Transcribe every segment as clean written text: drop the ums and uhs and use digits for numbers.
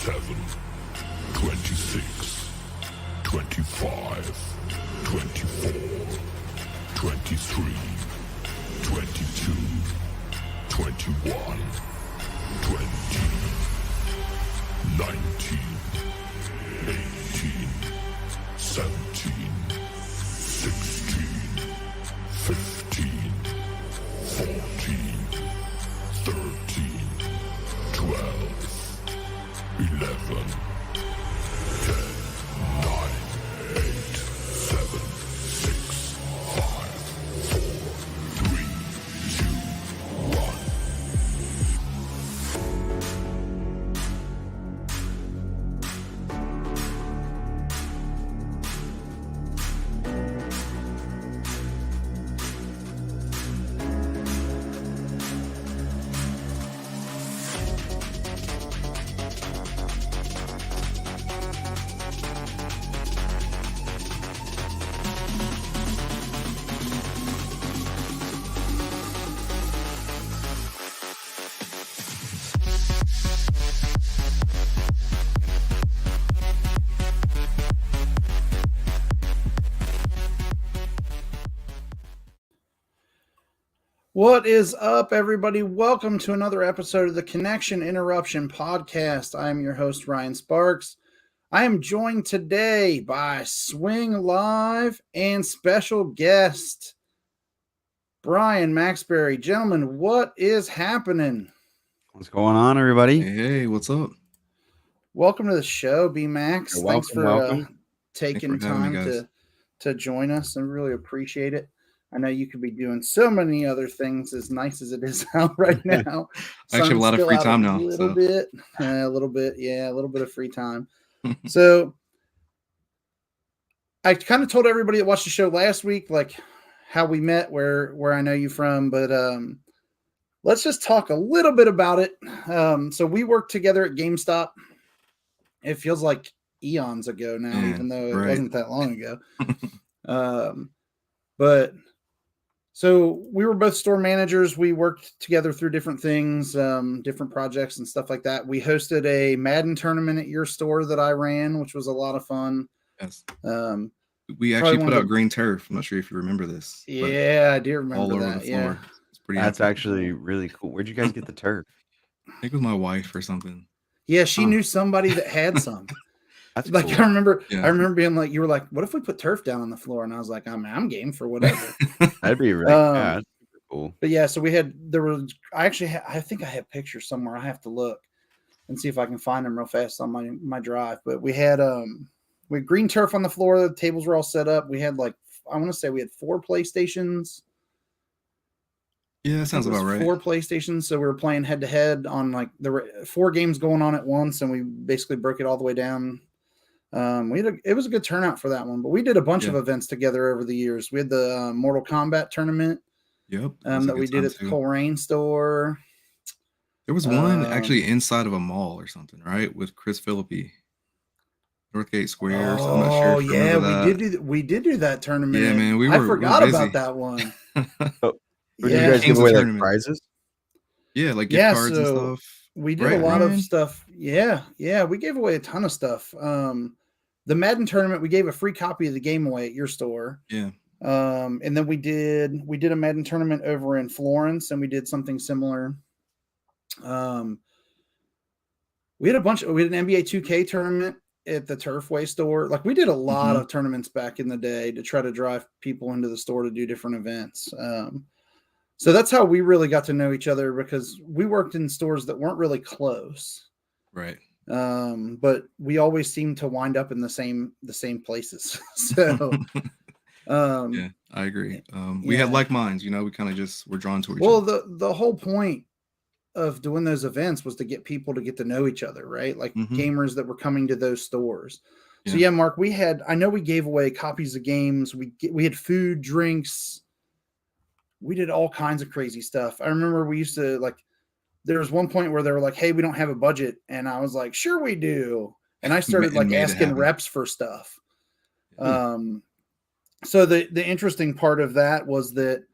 27, 26, 25, 24, 23, 22, 21, 20, 19, 18, 17, 16, 15, 14, 13, 12, 11, 10, 9, 8, 7, 6, 5, 4, 3, 2, 1. What is up, everybody? Welcome to another episode of the Connection Interruption podcast. I am your host, Ryan Sparks. I am joined today by Swing Live and special guest, Bryan Maxberry. Gentlemen, what is happening? What's going on, everybody? Hey, what's up? Welcome to the show, B-Max. You're Thanks for welcome. taking Thanks for having time me, to join us. I really appreciate it. I know you could be doing so many other things as nice as it is out right now. I actually have a lot of free time now. A little bit of free time. So I kind of told everybody that watched the show last week, like how we met, where I know you from, but let's just talk a little bit about it. So we worked together at GameStop. It feels like eons ago now, even though it wasn't that long ago. But so we were both store managers. We worked together through different things, different projects and stuff like that. We hosted a Madden tournament at your store that I ran, which was a lot of fun. Yes. We actually put out green turf. I'm not sure if you remember this. Yeah, I do remember all over that. the floor. Yeah. It's pretty That's epic. actually really cool. Where'd you guys get the turf? I think it was my wife or something. Yeah, she knew somebody that had some. That's Like cool. I remember being like, you were like, what if we put turf down on the floor? And I was like, I'm game for whatever. That'd be really that's super cool. But yeah, so I think I have pictures somewhere. I have to look and see if I can find them real fast on my drive. But we had green turf on the floor. The tables were all set up. We had I want to say we had 4 PlayStations. Yeah, that sounds about right. 4 PlayStations. So we were playing head to head on there were 4 games going on at once, and we basically broke it all the way down. It was a good turnout for that one, but we did a bunch of events together over the years. We had the Mortal Kombat tournament. Yep. That we did at the Coleraine store. There was one actually inside of a mall or something, right? With Chris Philippi. Northgate Square. So I'm not sure if you remember that. we did do that tournament. Yeah, man. I forgot about that one. Did you guys give away prizes? Yeah, like gift cards and stuff. We did a lot of stuff. Yeah, we gave away a ton of stuff. The Madden tournament, we gave a free copy of the game away at your store. Yeah. And then we did a Madden tournament over in Florence, and we did something similar. We had an NBA 2K tournament at the Turfway store. Like we did a lot of tournaments back in the day to try to drive people into the store to do different events. So that's how we really got to know each other, because we worked in stores that weren't really close. Right. But we always seemed to wind up in the same places. So yeah, I agree. We had like minds, we kind of just were drawn to each other. Well, the whole point of doing those events was to get people to get to know each other, right? Like gamers that were coming to those stores. So yeah, Mark, I know we gave away copies of games. We had food, drinks. We did all kinds of crazy stuff. I remember we used to there was one point where they were like, hey, we don't have a budget. And I was like, sure we do. And I started asking reps for stuff. So the interesting part of that was that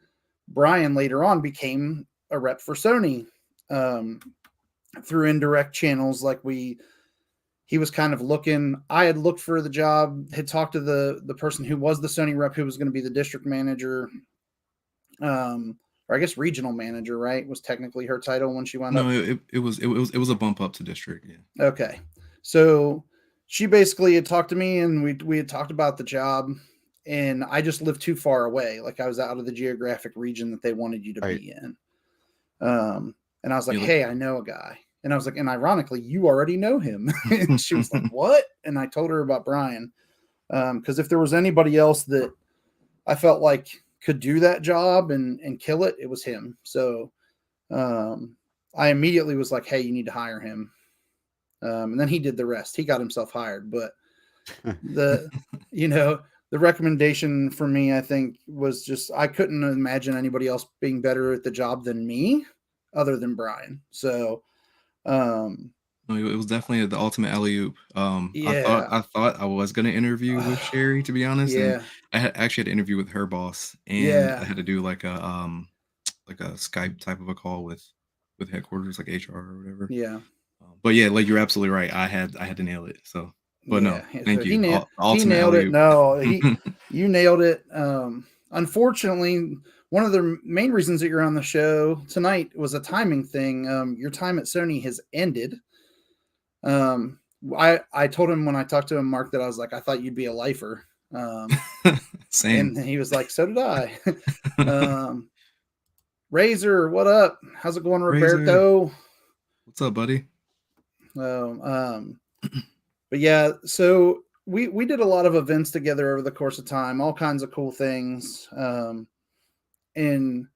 Bryan later on became a rep for Sony through indirect channels. Like we he was kind of looking. I had looked for the job, had talked to the person who was the Sony rep, who was going to be the district manager, or I guess regional manager, right? Was technically her title when she wound up. No, it was a bump up to district. Yeah. Okay, so she basically had talked to me, and we had talked about the job, and I just lived too far away. Like I was out of the geographic region that they wanted you to be in. And I was like, hey, I know a guy. And I was like, and ironically, you already know him. And she was like, what? And I told her about Bryan. Because if there was anybody else that I felt like could do that job and kill it, it was him. So I immediately was like, hey, you need to hire him. And then he did the rest. He got himself hired. But the recommendation for me, I think, was just I couldn't imagine anybody else being better at the job than me other than Bryan. So it was definitely the ultimate alley-oop. I thought I was going to interview with Sherry, to be honest. Yeah. And I actually had an interview with her boss, and I had to do like a Skype type of a call with headquarters, like HR or whatever. Yeah. But yeah, like you're absolutely right. I had to nail it. So, but no, thank you. He nailed it. No, you nailed it. Unfortunately, one of the main reasons that you're on the show tonight was a timing thing. Your time at Sony has ended. I told him when I talked to him, Mark, that I was like, I thought you'd be a lifer. Same. And he was like, so did I. Razor, what up? How's it going, Roberto? What's up, buddy? But yeah, so we did a lot of events together over the course of time, all kinds of cool things. And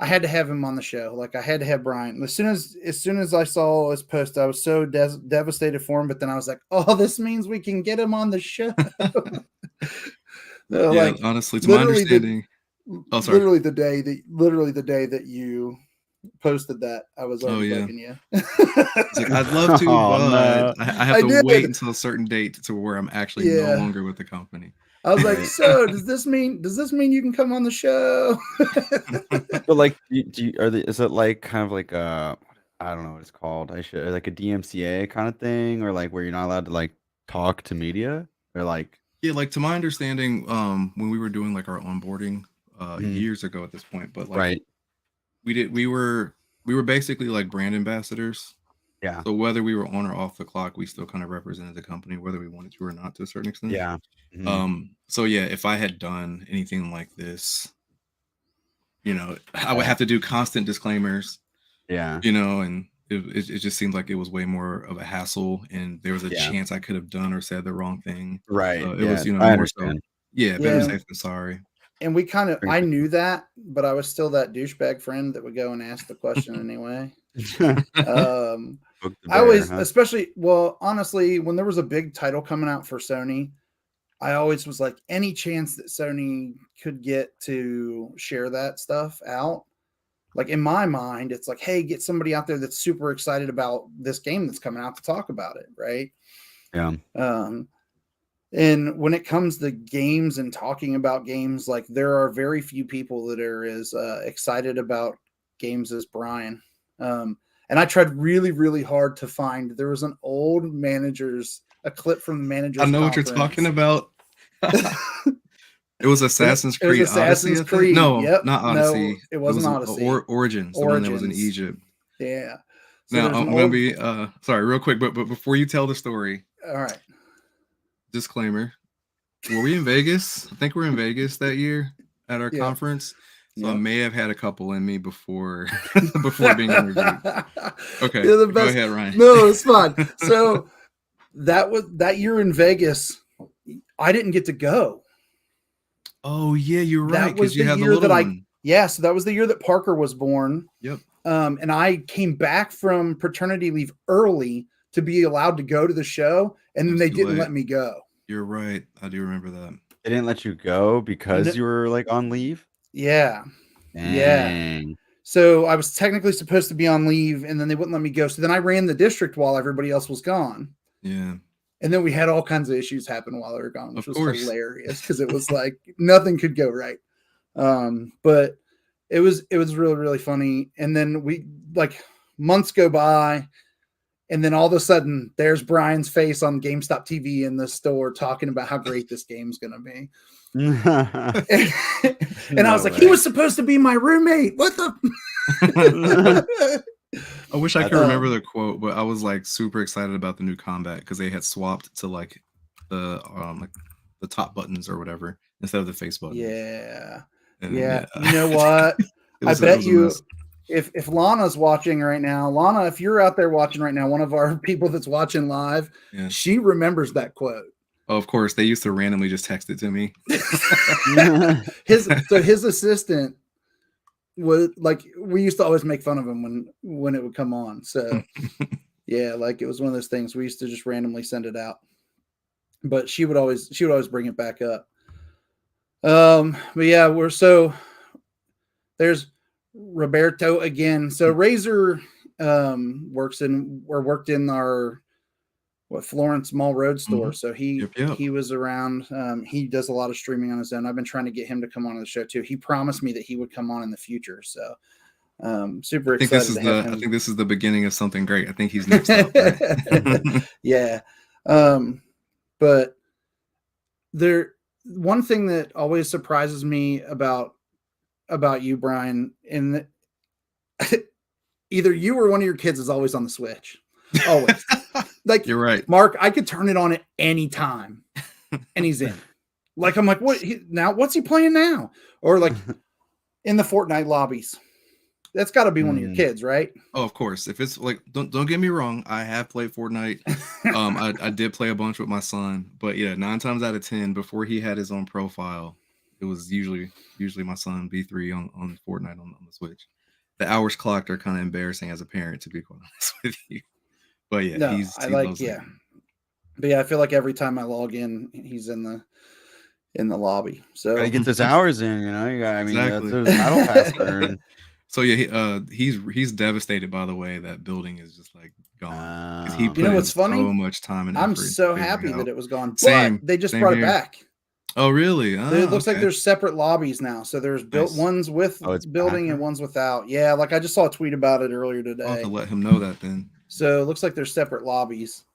I had to have him on the show. Like I had to have Bryan. As soon as I saw his post, I was so devastated for him. But then I was like, oh, this means we can get him on the show. Yeah, like, honestly, to my understanding, literally the day that you posted that, I was bugging you. It's like, I'd love to, but I have to wait until a certain date to where I'm actually no longer with the company. I was like, so does this mean you can come on the show? But like, is it like kind of like I don't know what it's called. Like a DMCA kind of thing, or like where you're not allowed to like talk to media, or like like to my understanding, when we were doing like our onboarding years ago at this point, but like we were basically like brand ambassadors. Yeah. So whether we were on or off the clock, we still kind of represented the company, whether we wanted to or not, to a certain extent. Yeah. So yeah, if I had done anything like this, I would have to do constant disclaimers. Yeah. And it just seemed like it was way more of a hassle, and there was a chance I could have done or said the wrong thing. Right. So it was, I more understand. so. Better safe than sorry. And we I knew that, but I was still that douchebag friend that would go and ask the question anyway. I always, especially, honestly, when there was a big title coming out for Sony, I always was like, any chance that Sony could get to share that stuff out, like in my mind, it's like, hey, get somebody out there that's super excited about this game that's coming out to talk about it, right? Yeah. And when it comes to games and talking about games, like there are very few people that are as excited about games as Bryan. And I tried really, really hard to find. There was an old a clip from the manager's I know conference. what you're talking about. It was Assassin's Creed. It was Assassin's Creed. No, yep. not Odyssey. No, it wasn't Odyssey. Origins. The one that was in Egypt. Yeah. So now I'm going to be sorry, real quick, but before you tell the story. All right. Disclaimer. Were we in Vegas? I think we're in Vegas that year at our conference. So I may have had a couple in me before being interviewed. Okay. Go ahead, Ryan. No, it's fine. So that year in Vegas, I didn't get to go. Oh yeah, you're right. That was the year that so that was the year that Parker was born. Yep. And I came back from paternity leave early to be allowed to go to the show, and then they didn't let me go. You're right. I do remember that. They didn't let you go because you were like on leave? Yeah. Dang. Yeah. So I was technically supposed to be on leave, and then they wouldn't let me go. So then I ran the district while everybody else was gone. Yeah. And then we had all kinds of issues happen while they were gone, which was hilarious because it was like nothing could go right. But it was really, really funny. And then we months go by, And then all of a sudden, there's Brian's face on GameStop TV in the store talking about how great this game's going to be. And I was like, he was supposed to be my roommate. What the? I wish I could remember the quote, but I was like super excited about the new Kombat because they had swapped to like the top buttons or whatever instead of the face button. Yeah. And, yeah. You know what? I bet you if Lana's watching right now, Lana, if you're out there watching right now, one of our people that's watching live, she remembers that quote. Oh, of course. They used to randomly just text it to me. his assistant was like, we used to always make fun of him when it would come on. So yeah, like it was one of those things we used to just randomly send it out. But she would always bring it back up. But yeah, there's Roberto again. So Razor worked in our Florence Mall Road store. So he was around. He does a lot of streaming on his own. I've been trying to get him to come on the show too. He promised me that he would come on in the future. So super excited. I think this is the beginning of something great. I think he's next up. Right? Yeah. But one thing that always surprises me about you, Brian, in that either you or one of your kids is always on the Switch. Always. Like, you're right, Mark, I could turn it on at any time and he's in. Like, I'm like, what's he playing now? Or like in the Fortnite lobbies. That's got to be one of your kids, right? Oh, of course. If it's like, don't get me wrong, I have played Fortnite. I did play a bunch with my son, but yeah, 9 times out of 10, before he had his own profile, it was usually my son B3 on Fortnite on the Switch. The hours clocked are kind of embarrassing as a parent, to be quite honest with you. But yeah, But yeah, I feel like every time I log in, he's in the lobby. So gotta get those hours in, you know. Exactly. There's battle pass earned. So yeah, he's devastated by the way that building is just like gone. He put what's funny? So much time and effort. I'm so happy that it was gone. Same. But they just brought it back. Oh really? It looks like there's separate lobbies now. So there's ones with building and ones without. Yeah, like I just saw a tweet about it earlier today. I'll have to let him know that then. So it looks like there's separate lobbies.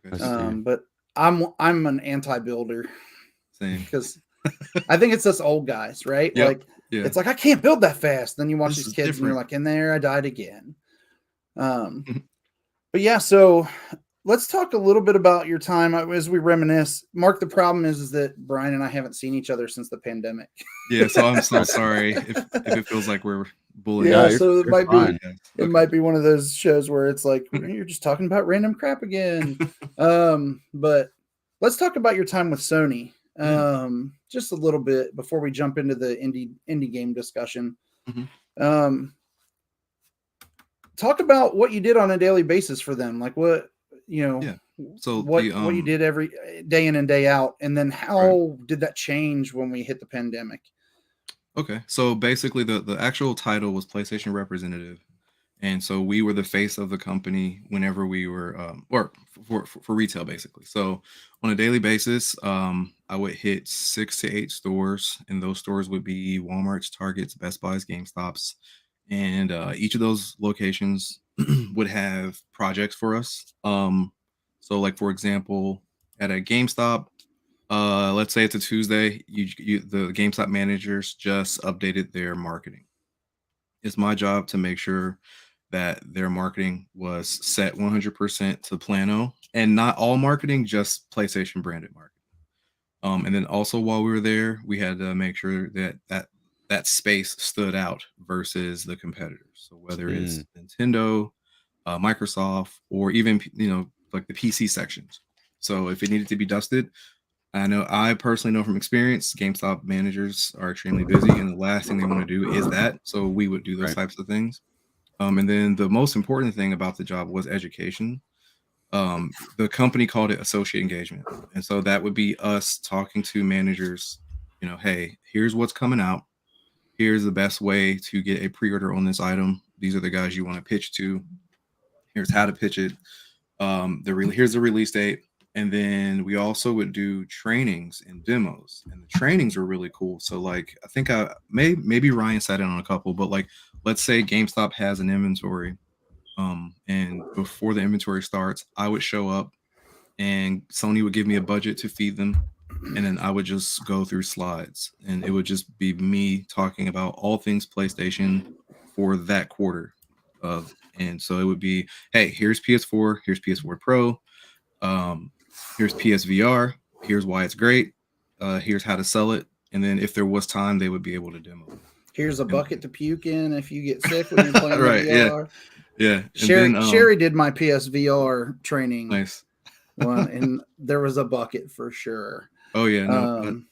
Okay. But I'm an anti-builder. Same. Because I think it's us old guys, right? Yep. Like it's like I can't build that fast. Then you watch these kids and you're like, in there, I died again. But yeah, so let's talk a little bit about your time as we reminisce. Mark, the problem is that Brian and I haven't seen each other since the pandemic. Yeah, so I'm so sorry if it feels like we're bullying. Yeah, so it might be one of those shows where it's like you're just talking about random crap again. But let's talk about your time with Sony. Just a little bit before we jump into the indie game discussion. Talk about what you did on a daily basis for them, like what so what you did every day in and day out, and then how did that change when we hit the pandemic? Okay, so basically the actual title was PlayStation representative, and so we were the face of the company whenever we were or for retail basically. So on a daily basis, I would hit 6 to 8 stores, and those stores would be Walmart's, Target's, Best Buy's, GameStop's, and each of those locations would have projects for us. So like for example, at a GameStop, let's say it's a Tuesday, the GameStop managers just updated their marketing. It's my job to make sure that their marketing was set 100% to Plano, and not all marketing, just PlayStation branded marketing. And then also while we were there, we had to make sure that space stood out versus the competitors. So whether it's Nintendo, Microsoft, or even like the PC sections. So if it needed to be dusted, I personally know from experience, GameStop managers are extremely busy, and the last thing they want to do is that. So we would do those types of things. And then the most important thing about the job was education. The company called it associate engagement. And so that would be us talking to managers, hey, here's what's coming out. Here's the best way to get a pre-order on this item. These are the guys you want to pitch to. Here's how to pitch it. Here's the release date. And then we also would do trainings and demos, and the trainings were really cool. So like, I think maybe Ryan sat in on a couple, but like, let's say GameStop has an inventory And before the inventory starts, I would show up and Sony would give me a budget to feed them. And then I would just go through slides and it would just be me talking about all things PlayStation for that quarter. And so it would be, hey, here's PS4, here's PS4 Pro, here's PSVR, here's why it's great, here's how to sell it. And then if there was time, they would be able to demo it. Here's a bucket to puke in if you get sick when you're playing right, VR. Yeah. Sherry did my PSVR training. Nice. And there was a bucket for sure. Oh yeah, no.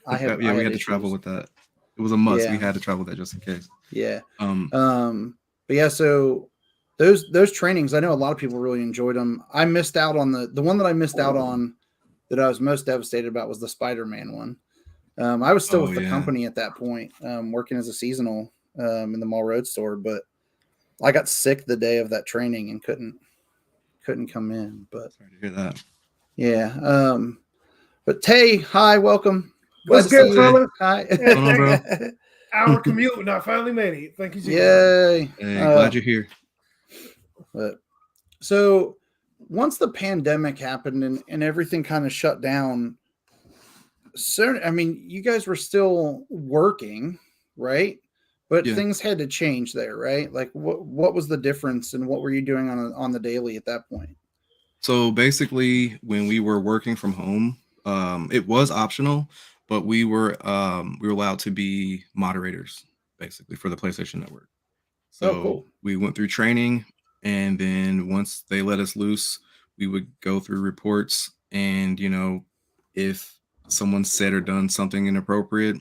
We had to travel with that. It was a must. Yeah. We had to travel with that just in case. Yeah. But yeah, so those trainings, I know a lot of people really enjoyed them. I missed out on the one that I missed out on that I was most devastated about was the Spider-Man one. I was still with the company at that point, working as a seasonal in the Mall Road store, but I got sick the day of that training and couldn't come in. But sorry to hear that. Yeah. But Tay, hi, welcome. What's good, fella? Hi. On, bro? Our commute, and I finally made it. Thank you. Yay. Hey, glad you're here. But so once the pandemic happened and everything kind of shut down, so I mean, you guys were still working, right? But things had to change there, right? Like what was the difference and what were you doing on the daily at that point? So basically when we were working from home, it was optional, but we were allowed to be moderators basically for the PlayStation Network. So cool. We went through training, and then once they let us loose, we would go through reports, and if someone said or done something inappropriate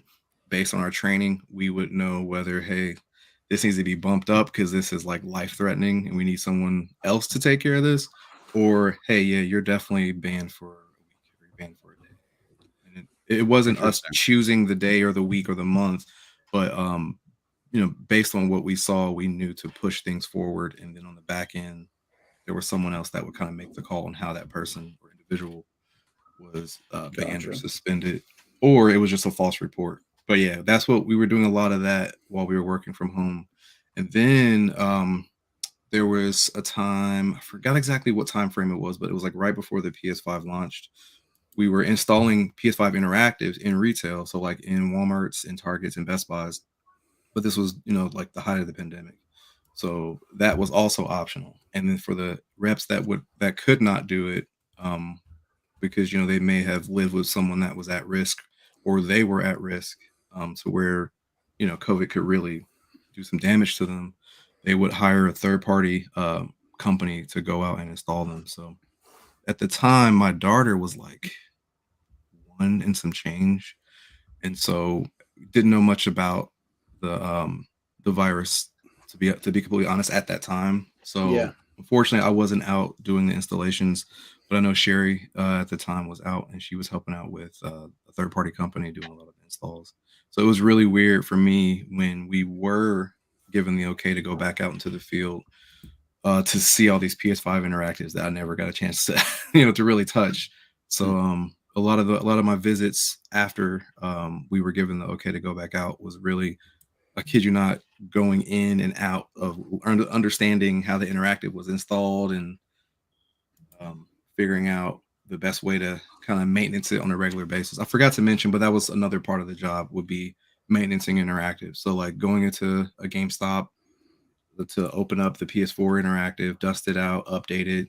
based on our training, we would know whether, hey, this needs to be bumped up because this is like life threatening and we need someone else to take care of this, or hey, yeah, you're definitely banned for a week or you're banned for a day. And it wasn't us choosing the day or the week or the month, but based on what we saw, we knew to push things forward, and then on the back end there was someone else that would kind of make the call on how that person or individual was banned or suspended, or it was just a false report. But yeah, that's what we were doing, a lot of that while we were working from home. And then there was a time, I forgot exactly what time frame it was, but it was like right before the PS5 launched. We were installing PS5 interactives in retail, so like in Walmarts and Targets and Best Buys. But this was, like the height of the pandemic. So that was also optional. And then for the reps that could not do it, because they may have lived with someone that was at risk, or they were at risk, to where COVID could really do some damage to them, they would hire a third-party company to go out and install them. So at the time, my daughter was like 1 and some change, and so didn't know much about the virus, to be completely honest, at that time. So unfortunately, I wasn't out doing the installations, but I know Sherry at the time was out, and she was helping out with a third-party company doing a lot of installs. So it was really weird for me when we were given the okay to go back out into the field to see all these PS5 interactives that I never got a chance to, to really touch. So a lot of my visits after we were given the okay to go back out was really, I kid you not, going in and out of understanding how the interactive was installed and figuring out the best way to kind of maintenance it on a regular basis. I forgot to mention, but that was another part of the job, would be maintaining interactive. So like going into a GameStop to open up the PS4 interactive, dust it out, update it.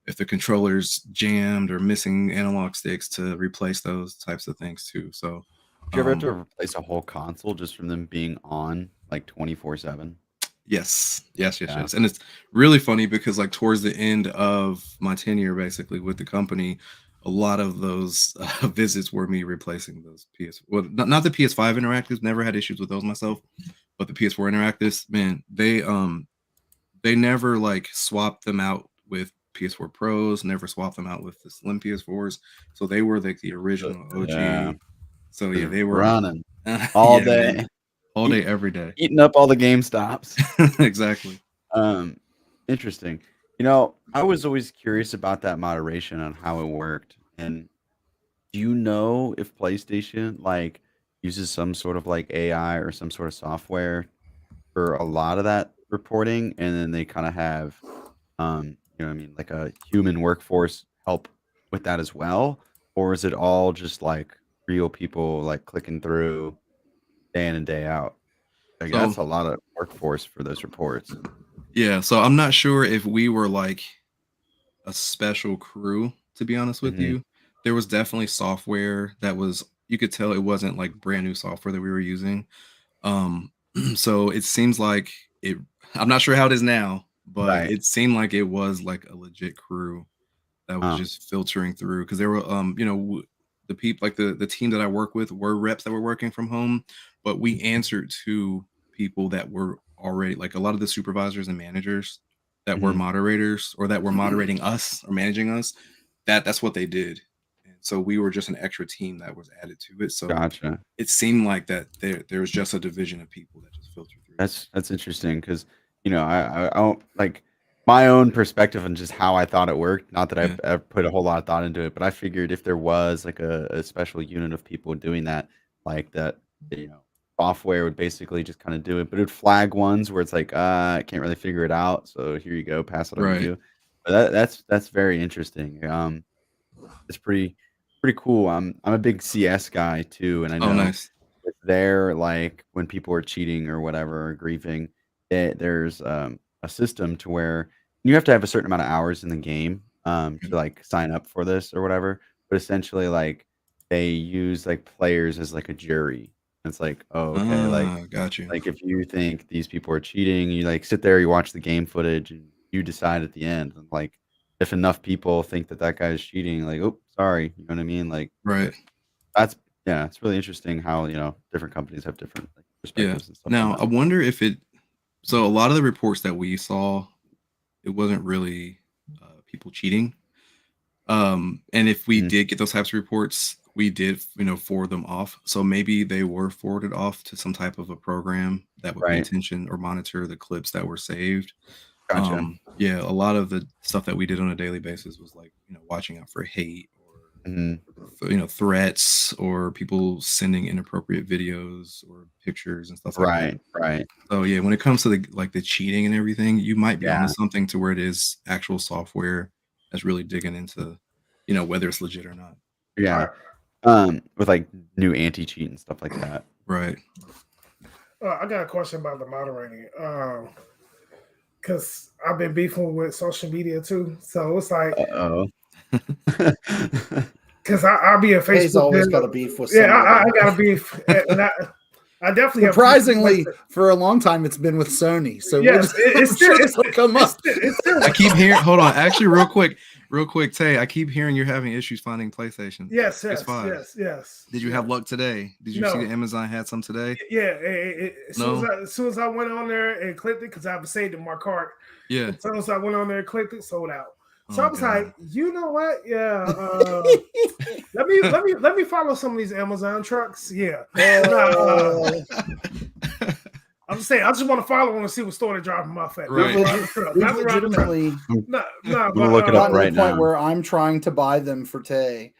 If the controller's jammed or missing analog sticks, to replace those types of things too. So do you ever have to replace a whole console just from them being on like 24/7? Yes. And it's really funny because like towards the end of my tenure, basically with the company, a lot of those visits were me replacing those not the PS5 interactives. Never had issues with those myself, but the PS4 interactives, man, they never like swapped them out with PS4 Pros. Never swapped them out with the slim PS4s. So they were like the original OG. Yeah. So yeah, they were running all day. All day, every day. Eating up all the GameStops. Exactly. Interesting. I was always curious about that moderation and how it worked. And do you know if PlayStation like uses some sort of like AI or some sort of software for a lot of that reporting, and then they kind of have, you know what I mean, like a human workforce help with that as well? Or is it all just like real people like clicking through day in and day out? Like So that's a lot of workforce for those reports. yeah, so I'm not sure if we were like a special crew, to be honest with Mhm. you. There was definitely software that was, you could tell it wasn't like brand new software that we were using. So it seems like it, I'm not sure how it is now, but Right. it seemed like it was like a legit crew that was Uh, just filtering through, because there were the people, like the team that I work with were reps that were working from home, but we answered to people that were already, like, a lot of the supervisors and managers that were mhm. moderators or that were moderating us or managing us. That's what they did, and so we were just an extra team that was added to it. So Gotcha. it seemed like that there was just a division of people that just filtered through. That's interesting because you know I don't like my own perspective on just how I thought it worked. Not that Yeah. I've put a whole lot of thought into it, but I figured if there was like a special unit of people doing that, like that, you know, software would basically just kind of do it, but it would flag ones where it's like, I can't really figure it out, so here you go, pass it on to Right. you. But that's very interesting. It's pretty cool. I'm a big CS guy too, and I Oh, know nice. with their like when people are cheating or whatever or grieving, there's a system to where you have to have a certain amount of hours in the game to like sign up for this or whatever. But essentially, like they use like players as like a jury. It's like, oh, okay, Got you. like if you think these people are cheating, you like sit there, you watch the game footage, and you decide at the end. And like if enough people think that that guy is cheating, like, oh, sorry, you know what I mean? Like Right. that's yeah, it's really interesting how, you know, different companies have different, like, Yeah. perspectives and stuff on Now, that. I wonder if it, so a lot of the reports that we saw, it wasn't really people cheating. And if we Mhm. did get those types of reports, we did, forward them off. So maybe they were forwarded off to some type of a program that would pay Right. attention or monitor the clips that were saved. Gotcha. Yeah, a lot of the stuff that we did on a daily basis was like, watching out for hate or Mhm. threats or people sending inappropriate videos or pictures and stuff like that. Right, right. So yeah, when it comes to the cheating and everything, you might be onto Yeah, something to where it is actual software that's really digging into, whether it's legit or not. yeah. With, like, new anti-cheat and stuff like that. Right. I got a question about the moderating. Because I've been beefing with social media too. So it's like, Uh-oh. because I'll be a Hayes Facebook. always got a beef with Yeah, somebody. I got a beef. And I definitely have Surprisingly, for a long time, it's been with Sony. So yes, it's still it'll come up. it's still I keep hearing. Hold on, actually, real quick, Tay. I keep hearing you're having issues finding PlayStation. yes. Did you have luck today? Did you see that Amazon had some today? Yeah, as soon as I went on there and clicked it, because I have saved in my cart. Yeah. As soon as I went on there and clicked it, sold out. So Oh, I was God. like, you know what? Yeah, let me follow some of these Amazon trucks. Yeah. I'm just saying, I just want to follow them and see what store they're dropping them off at. Right. Not legitimately I'm gonna look it up gotten to right the point now. where I'm trying to buy them for Tay.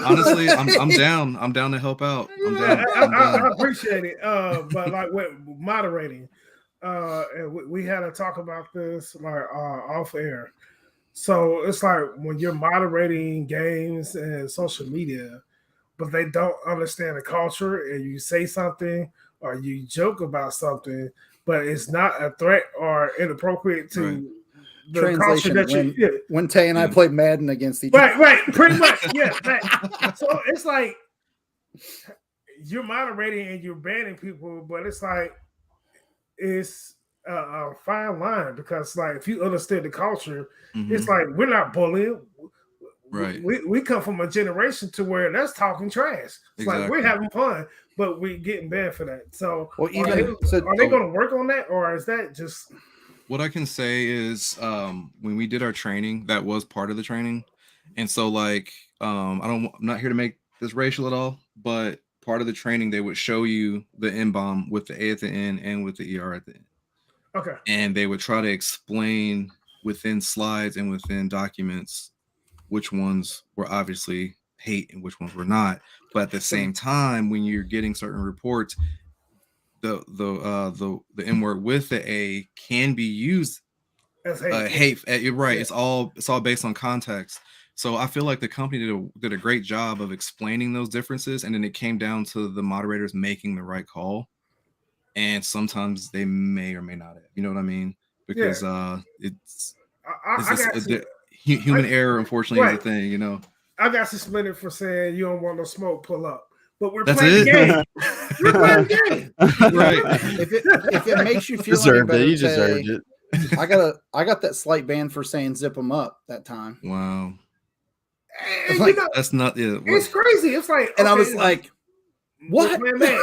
Honestly, I'm down. I'm down to help out. I'm down. I appreciate it. But like with moderating, and we had to talk about this like off air. So it's like when you're moderating games and social media, but they don't understand the culture, and you say something or you joke about something, but it's not a threat or inappropriate to the culture Translation: that when Tay and I played Madden against each other. right, pretty much, yeah. So it's like you're moderating and you're banning people, but it's like it's a fine line, because like if you understand the culture, it's like we're not bullying. Right. We come from a generation to where that's talking trash. It's like we're having fun, but we're getting banned for that. So Well, are they going to work on that, or is that just? What I can say is, when we did our training, that was part of the training, and so like, I'm not here to make this racial at all, but part of the training they would show you the N-bomb with the A at the end and with the ER at the end. Okay. And they would try to explain within slides and within documents which ones were obviously hate and which ones were not. But at the same time, when you're getting certain reports, the N word with the A can be used That's hate. You're right. Yeah. It's all based on context. So I feel like the company did a great job of explaining those differences, and then it came down to the moderators making the right call. And sometimes they may or may not have. You know what I mean? Because it's I got just, you. human error, unfortunately, is a thing. You know. I got suspended for saying you don't want no smoke, pull up. But we're That's playing it. the game. We're playing the game. Right. If it makes you feel Deserved any better, it. You deserved Tay, it. I got that slight ban for saying zip them up that time. Wow. And, Like, That's not it. it's crazy. It's like, and I was like, what? Man.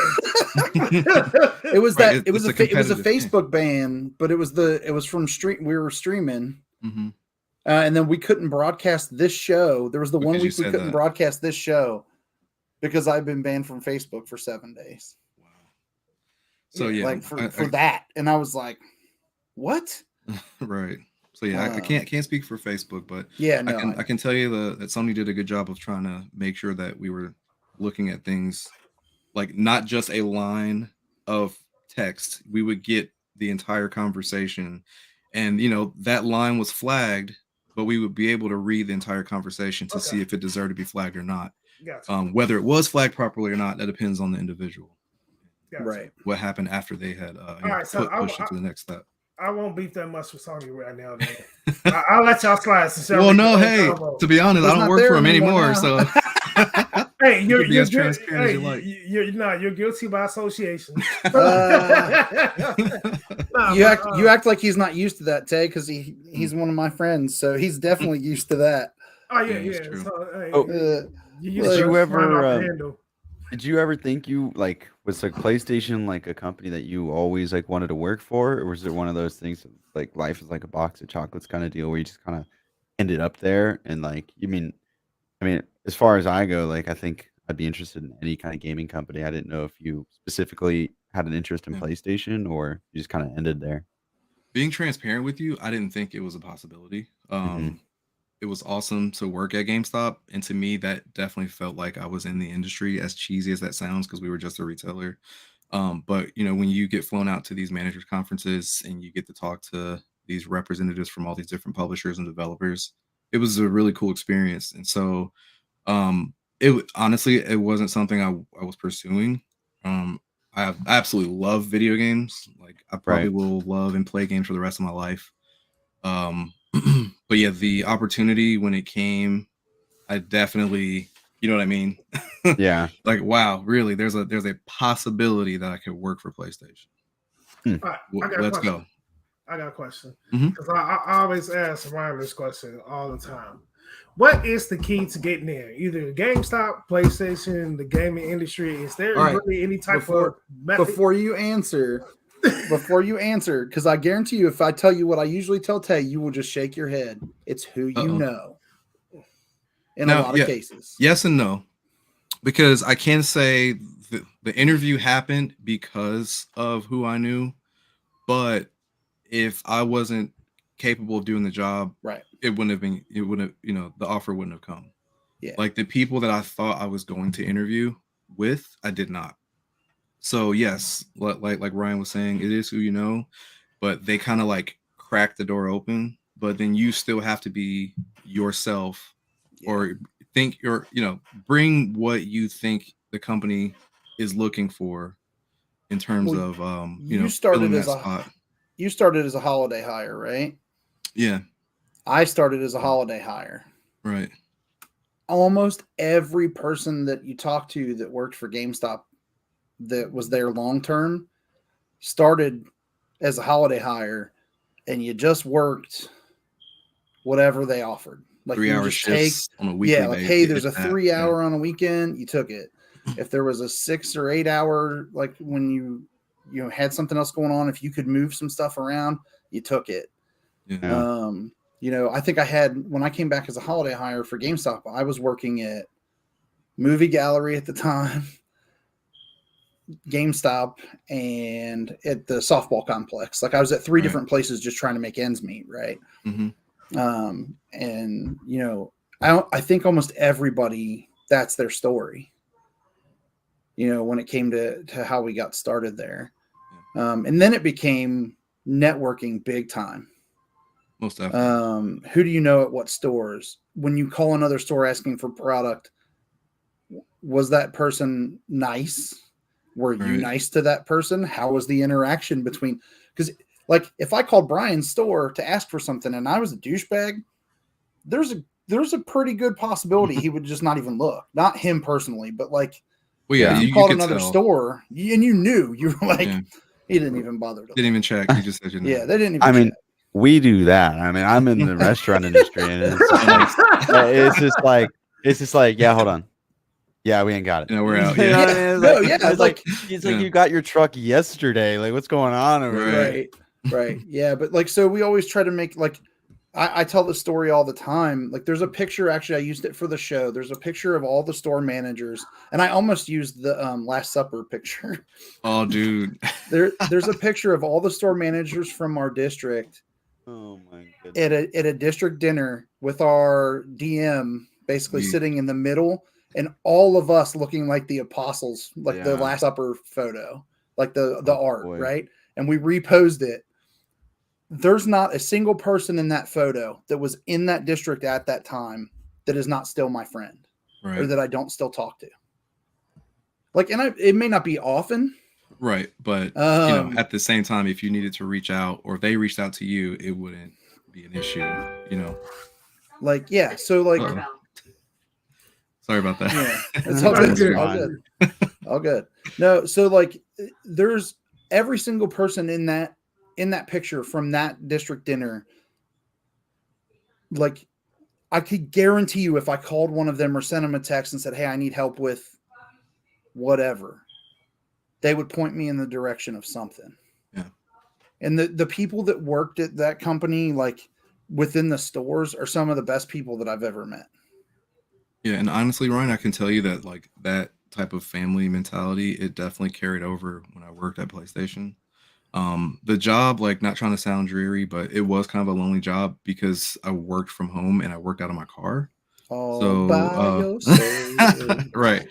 It was Right, that it was a competitive Facebook ban, but it was from stream. We were streaming, Mm-hmm. and then we couldn't broadcast this show. There was the one Because you week we said couldn't that. broadcast this show because I've been banned from Facebook for 7 days. Wow. So yeah, like for that, and I was like, what? Right. So yeah, I can't speak for Facebook, but Yeah, no, I can tell you that Sony did a good job of trying to make sure that we were looking at things like not just a line of text. We would get the entire conversation, and that line was flagged, but we would be able to read the entire conversation to see if it deserved to be flagged or not. Gotcha. Whether it was flagged properly or not, that depends on the individual. Gotcha. Right. What happened after they had pushed it to the next step. I won't beef that much with Sony right now. I'll let y'all slide. Well, no, hey, to be honest, I don't work for him anymore, so. Hey, you're as transparent as you like. You're guilty by association. You act like he's not used to that, Tay, because he's one of my friends, so he's definitely used to that. Oh yeah. True. So, Did you ever think was like PlayStation like a company that you always like wanted to work for, or was it one of those things like life is like a box of chocolates kind of deal where you just kind of ended up there? And like, I mean, as far as I go, like I think I'd be interested in any kind of gaming company. I didn't know if you specifically had an interest in PlayStation or you just kind of ended there. Being transparent with you, I didn't think it was a possibility. It was awesome to work at GameStop, and to me, that definitely felt like I was in the industry. As cheesy as that sounds, because we were just a retailer. But when you get flown out to these managers conferences and you get to talk to these representatives from all these different publishers and developers, it was a really cool experience. And so, it wasn't something I was pursuing. I absolutely love video games. Like I probably will love and play games for the rest of my life. But yeah, the opportunity when it came, I definitely, you know what I mean? Yeah. Like, wow, really? There's a possibility that I could work for PlayStation. Right, Let's go. I got a question Mhm. because I always ask Ryan this question all the time. What is the key to getting there? Either GameStop, PlayStation, the gaming industry. Is there really any type of method? Before you answer, because I guarantee you, if I tell you what I usually tell Tay, you will just shake your head. It's who you know. In a lot of cases. Yes and no. Because I can say the interview happened because of who I knew, but if I wasn't capable of doing the job, the offer wouldn't have come. Yeah. Like the people that I thought I was going to interview with, I did not. So yes, like Ryan was saying, it is who you know, but they kind of like crack the door open, but then you still have to be yourself or bring what you think the company is looking for in terms of you started as a holiday hire, right? Yeah. I started as a holiday hire. Right. Almost every person that you talk to that worked for GameStop that was there long term started as a holiday hire, and you just worked whatever they offered. Like 3-hour shifts on a weekly basis. Hey, there's a 3-hour on a weekend, you took it. If there was a 6 or 8 hour, like when you had something else going on, if you could move some stuff around, you took it. Yeah. I think when I came back as a holiday hire for GameStop, I was working at Movie Gallery at the time, GameStop, and at the softball complex. Like I was at 3 different places just trying to make ends meet. Right. Mm-hmm. And I think almost everybody, that's their story, when it came to how we got started there. And then it became networking big time. Most definitely. Who do you know at what stores? When you call another store asking for product, was that person nice? Were you nice to that person? How was the interaction between? Because like if I called Bryan's store to ask for something and I was a douchebag, there's a pretty good possibility he would just not even look. Not him personally, but like, well, yeah, you called another store and you knew you were like, he didn't even bother to. Didn't even check. He just said, yeah, they didn't even. I mean, we do that. I mean, I'm in the restaurant industry, and it's just like, yeah, hold on. Yeah, we ain't got it. Yeah, we're out. You know Yeah. what I mean? It's like you got your truck yesterday. Like, what's going on over there? Right. Yeah, but like, so we always try to make like, I tell the story all the time. Like, there's a picture. Actually, I used it for the show. There's a picture of all the store managers, and I almost used the Last Supper picture. Oh, dude. There's a picture of all the store managers from our district. Oh my goodness. At a district dinner with our DM basically sitting in the middle, and all of us looking like the apostles, like the Last Supper photo, like the art, right? And we reposed it. There's not a single person in that photo that was in that district at that time that is not still my friend, or that I don't still talk to. Like, and it may not be often. Right. But, at the same time, if you needed to reach out or if they reached out to you, it wouldn't be an issue, Like, yeah. So, like, sorry about that. Yeah. It's all good. All good. All good. No. So, like, there's every single person in that picture from that district dinner. Like, I could guarantee you if I called one of them or sent them a text and said, hey, I need help with whatever, they would point me in the direction of something. Yeah. And the people that worked at that company, like within the stores, are some of the best people that I've ever met. Yeah. And honestly, Ryan, I can tell you that like that type of family mentality, it definitely carried over when I worked at PlayStation. The job, like, not trying to sound dreary, but it was kind of a lonely job because I worked from home and I worked out of my car. Right.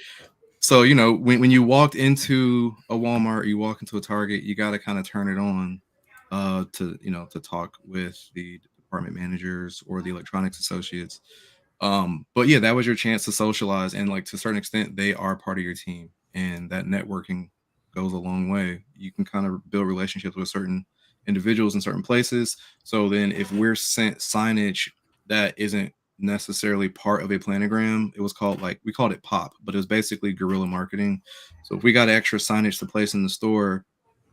So, when you walked into a Walmart or you walk into a Target, you got to kind of turn it on to talk with the department managers or the electronics associates. But yeah, that was your chance to socialize. And like, to a certain extent, they are part of your team, and that networking goes a long way. You can kind of build relationships with certain individuals in certain places. So then if we're sent signage that isn't necessarily part of a planogram, it was called, like, we called it pop, but it was basically guerrilla marketing. So if we got extra signage to place in the store,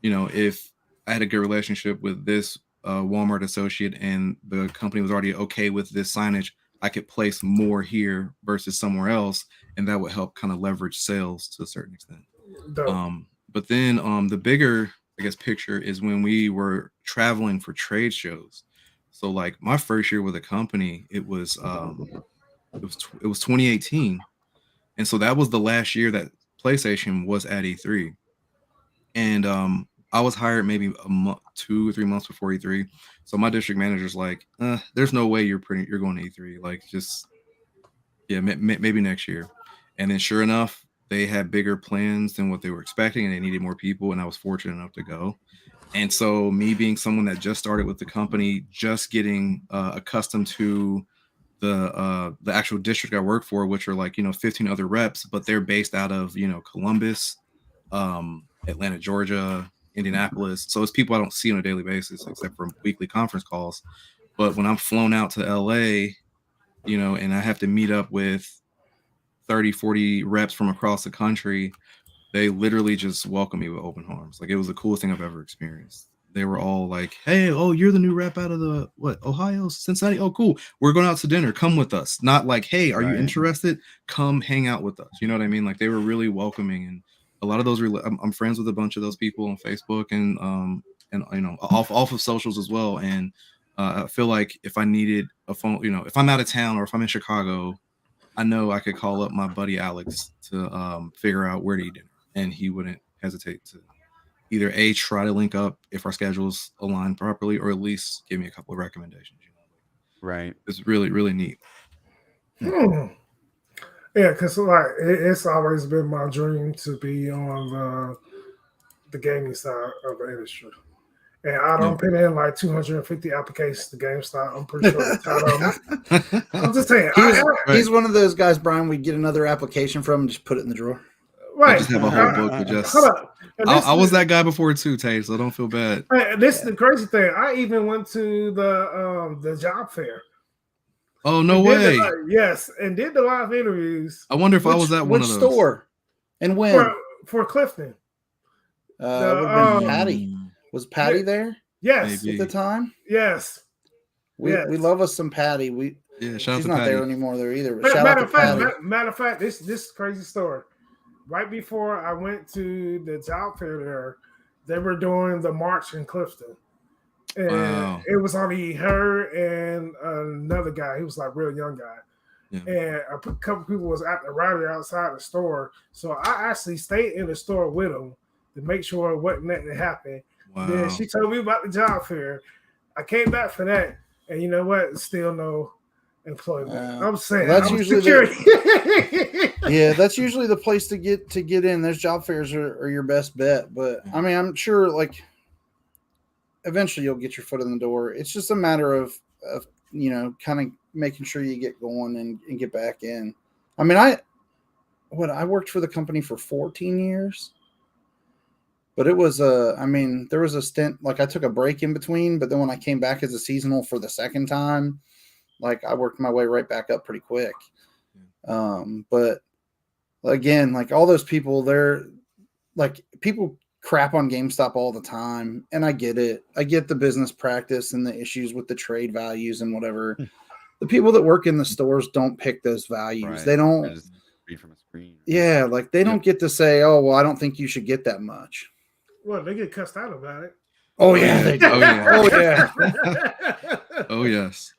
if I had a good relationship with this Walmart associate and the company was already okay with this signage, I could place more here versus somewhere else, and that would help kind of leverage sales to a certain extent. But then the bigger, I guess, picture is when we were traveling for trade shows. So like my first year with a company, it was 2018, and so that was the last year that PlayStation was at E3, and I was hired maybe 2 or 3 months before E3. So my district manager's like, "There's no way you're going to E3. Like, just maybe next year." And then sure enough, they had bigger plans than what they were expecting, and they needed more people, and I was fortunate enough to go. And so me being someone that just started with the company, just getting accustomed to the actual district I work for, which are like, 15 other reps, but they're based out of, Columbus, Atlanta, Georgia, Indianapolis. So it's people I don't see on a daily basis except for weekly conference calls. But when I'm flown out to LA, and I have to meet up with 30, 40 reps from across the country, they literally just welcome me with open arms. Like, it was the coolest thing I've ever experienced. They were all like, "Hey, oh, you're the new rep out of the Ohio, Cincinnati? Oh, cool. We're going out to dinner. Come with us." Not like, "Hey, are you interested? Come hang out with us." You know what I mean? Like, they were really welcoming, and a lot of those. I'm friends with a bunch of those people on Facebook and off of socials as well. And I feel like if I needed a phone, if I'm out of town or if I'm in Chicago, I know I could call up my buddy Alex to figure out where to eat dinner, and he wouldn't hesitate to either try to link up if our schedules align properly, or at least give me a couple of recommendations. Right. It's really, really neat. Yeah, because like it's always been my dream to be on the gaming side of the industry. And I don't put in like 250 applications to GameStop. I'm pretty sure it's tired of them. I'm just saying. He's one of those guys, Brian, we get another application from and just put it in the drawer. Right. I just have a whole book with just. Hold up. I was that guy before too, Tay, so don't feel bad. This is the crazy thing. I even went to the job fair. Oh, no way. Yes, and did the live interviews. I wonder if I was at one of those. Which store? And when? For Clifton. Patty. Was Patty there? Yes. Maybe. At the time? Yes. We love us some Patty. She's not there anymore there either. But matter of fact, this is a crazy story. Right before I went to the job fair there, they were doing the march in Clifton. And it was only her and another guy. He was like a real young guy. Yeah. And a couple people was at the rider outside the store. So I actually stayed in the store with them to make sure it wasn't nothing that happened. Wow. Then she told me about the job fair. I came back for that. And you know what? Still no employment. I'm saying that's usually security. That's usually the place to get in. Those job fairs are your best bet. But I mean, I'm sure like eventually you'll get your foot in the door. It's just a matter of kind of making sure you get going and get back in. I mean, I worked for the company for 14 years. But it was there was a stint, like I took a break in between, but then when I came back as a seasonal for the second time, like I worked my way right back up pretty quick. But again, like all those people, they're like people crap on GameStop all the time. And I get it. I get the business practice and the issues with the trade values and whatever. The people that work in the stores don't pick those values. Right. They don't just read from a screen. Yeah. Like they don't get to say, oh, well, I don't think you should get that much. Well, they get cussed out about it. Oh yeah, they do. Oh yeah. Oh yes.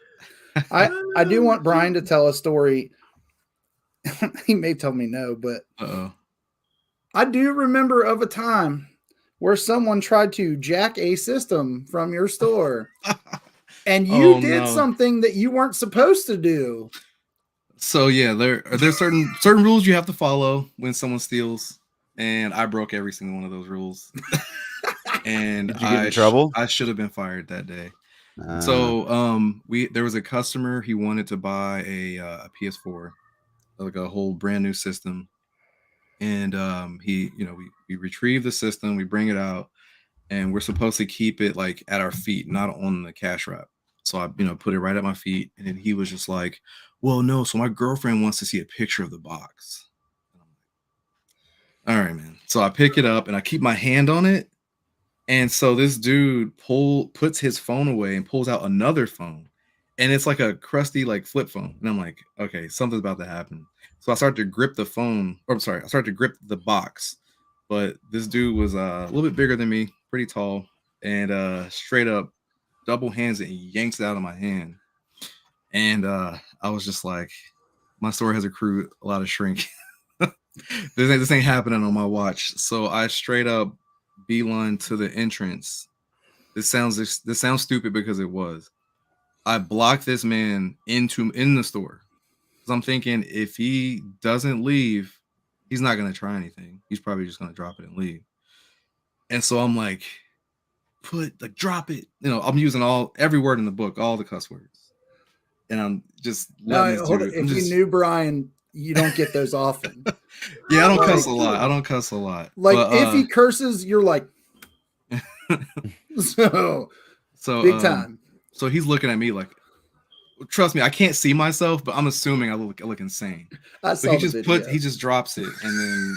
I do want Brian to tell a story. He may tell me no, but I do remember of a time where someone tried to jack a system from your store, and you did something that you weren't supposed to do. So yeah, there's certain rules you have to follow when someone steals. And I broke every single one of those rules. And did you get in trouble? I should have been fired that day. So there was a customer, he wanted to buy a PS4, like a whole brand new system. And we retrieve the system, we bring it out, and we're supposed to keep it like at our feet, not on the cash wrap. So I put it right at my feet, and then he was just like, well, no, so my girlfriend wants to see a picture of the box. All right, man. So I pick it up and I keep my hand on it. And so this dude puts his phone away and pulls out another phone. And it's like a crusty like flip phone. And I'm like, okay, something's about to happen. So I start to grip the phone. I start to grip the box. But this dude was a little bit bigger than me, pretty tall, and straight up double hands it and yanks it out of my hand. And I was just like, my store has accrued a lot of shrink. This ain't happening on my watch. So I straight up beeline to the entrance. This sounds stupid because it was. I blocked this man in the store. Because I'm thinking if he doesn't leave, he's not gonna try anything. He's probably just gonna drop it and leave. And so I'm like, drop it. I'm using every word in the book, all the cuss words. And I'm just if you knew Brian, you don't get those often. Yeah, I don't cuss a lot. Like if he curses, you're like, so big time. So he's looking at me like, trust me, I can't see myself, but I'm assuming I look insane. He just drops it, and then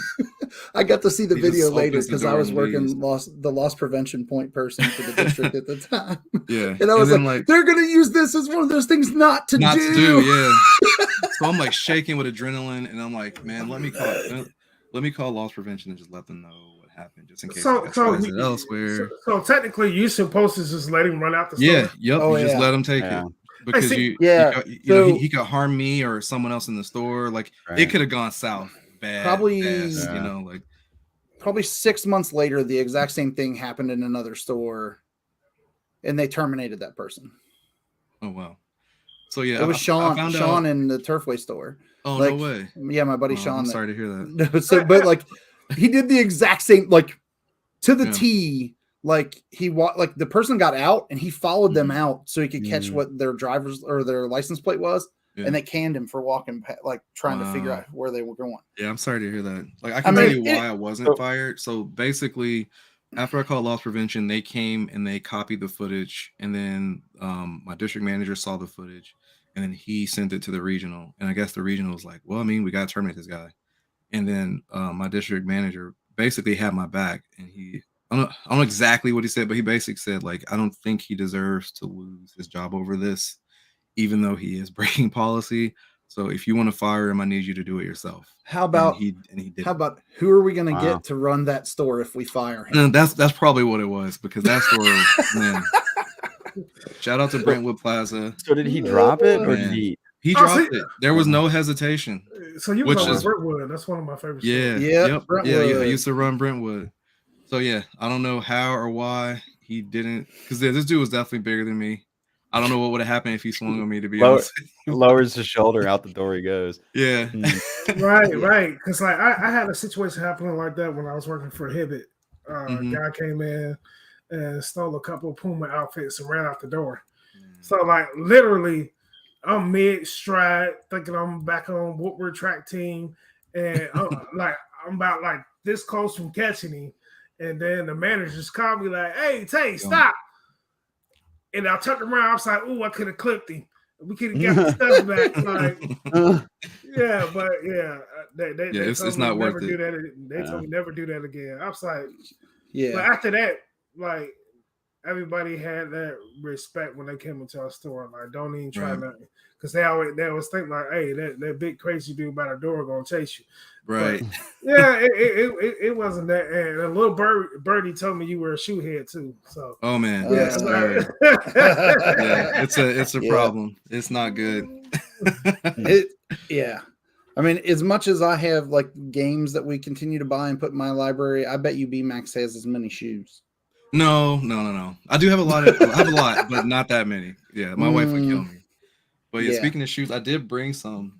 I got to see the video later because I was working the loss prevention point person for the district at the time. Yeah, and I was like, they're gonna use this as one of those things not to do. Yeah. So I'm like shaking with adrenaline, and I'm like, man, let me call loss prevention and just let them know what happened, just in case elsewhere. So technically, you're supposed to just let him run out the store. Yeah, yep. Just let him take it. Because he could harm me or someone else in the store. Like it could have gone south bad. Probably 6 months later, the exact same thing happened in another store, and they terminated that person. Oh wow! So yeah, it was Sean in the Turfway store. Oh no way! Yeah, my buddy Sean. I'm sorry to hear that. But like, he did the exact same. Like, to the T. Like like the person got out and he followed them out so he could catch what their driver's or their license plate was, and they canned him for walking, like trying to figure out where they were going. Yeah, I'm sorry to hear that. Like, I can tell you why I wasn't fired. So basically, after I called loss prevention, they came and they copied the footage, and then my district manager saw the footage, and then he sent it to the regional, and I guess the regional was like, well, I mean, we got to terminate this guy. And then my district manager basically had my back, and I don't know exactly what he said, but he basically said, like, I don't think he deserves to lose his job over this, even though he is breaking policy. So if you want to fire him, I need you to do it yourself. How about he did. How about who are we going to get to run that store if we fire him? And that's probably what it was, because that store, man. Shout out to Brentwood Plaza. So did he drop it, or did he? He dropped it. There was no hesitation. So you was on Brentwood. That's one of my favorites. Yeah. Yep. Yeah. I used to run Brentwood. So yeah, I don't know how or why he didn't, because this dude was definitely bigger than me. I don't know what would have happened if he swung on me, to be honest. Lowers his shoulder, out the door he goes. Yeah. Right. Because like I had a situation happening like that when I was working for Hibbett. Guy came in and stole a couple of Puma outfits and ran out the door. So like literally, I'm mid stride thinking I'm back on Woodward track team, and I'm about like this close from catching him, and then the manager just called me like, "Hey, Tay, stop!" And I turned around. I was like, "Ooh, I could have clipped him. We could have got the stuff back." Like, yeah, but yeah, it's not worth it. They told me never do that again. I was like, yeah. But after that, like, everybody had that respect when they came into our store. Like, don't even try nothing, because they always think like, "Hey, that big crazy dude by the door gonna chase you." Right. But, yeah, it wasn't that. And a little birdie told me you were a shoehead too. So. Oh man. Yeah. It's a problem. It's not good. I mean, as much as I have like games that we continue to buy and put in my library, I bet you B-Max has as many shoes. No. I do have a lot, but not that many. Yeah, my wife would kill me. But yeah, speaking of shoes, I did bring some.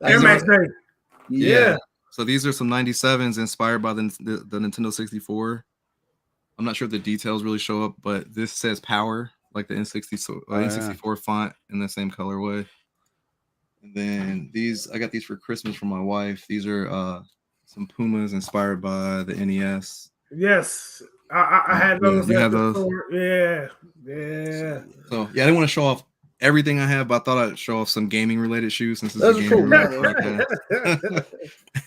Air Max Day. Yeah. So these are some 97s inspired by the Nintendo 64. I'm not sure if the details really show up, but this says Power, like the N64 font in the same colorway. And then I got these for Christmas from my wife. These are some Pumas inspired by the NES. Yes, I had those. You have those? Yeah. So I didn't want to show off everything I have, but I thought I'd show off some gaming related shoes since it's Those a are gaming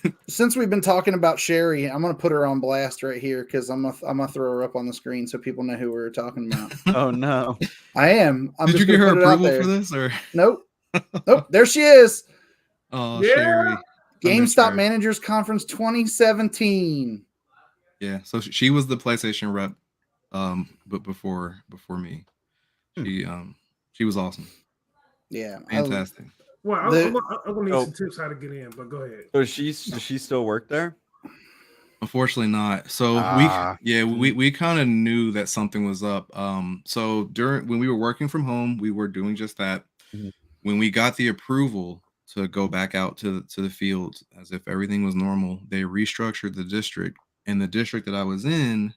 cool. Since we've been talking about Sherry, I'm gonna put her on blast right here because I'm gonna throw her up on the screen so people know who we're talking about. Oh no, I am. Did you get her approval for this or nope? There she is. Oh, yeah. Sherry. GameStop Managers Conference 2017. Yeah, so she was the PlayStation rep, but before me, she was awesome. Yeah, fantastic. Well, I'm gonna need some tips how to get in, but go ahead. So does she still work there? Unfortunately, not. So we kind of knew that something was up. So when we were working from home, we were doing just that. Mm-hmm. When we got the approval to go back out to the field as if everything was normal, they restructured the district, and the district that I was in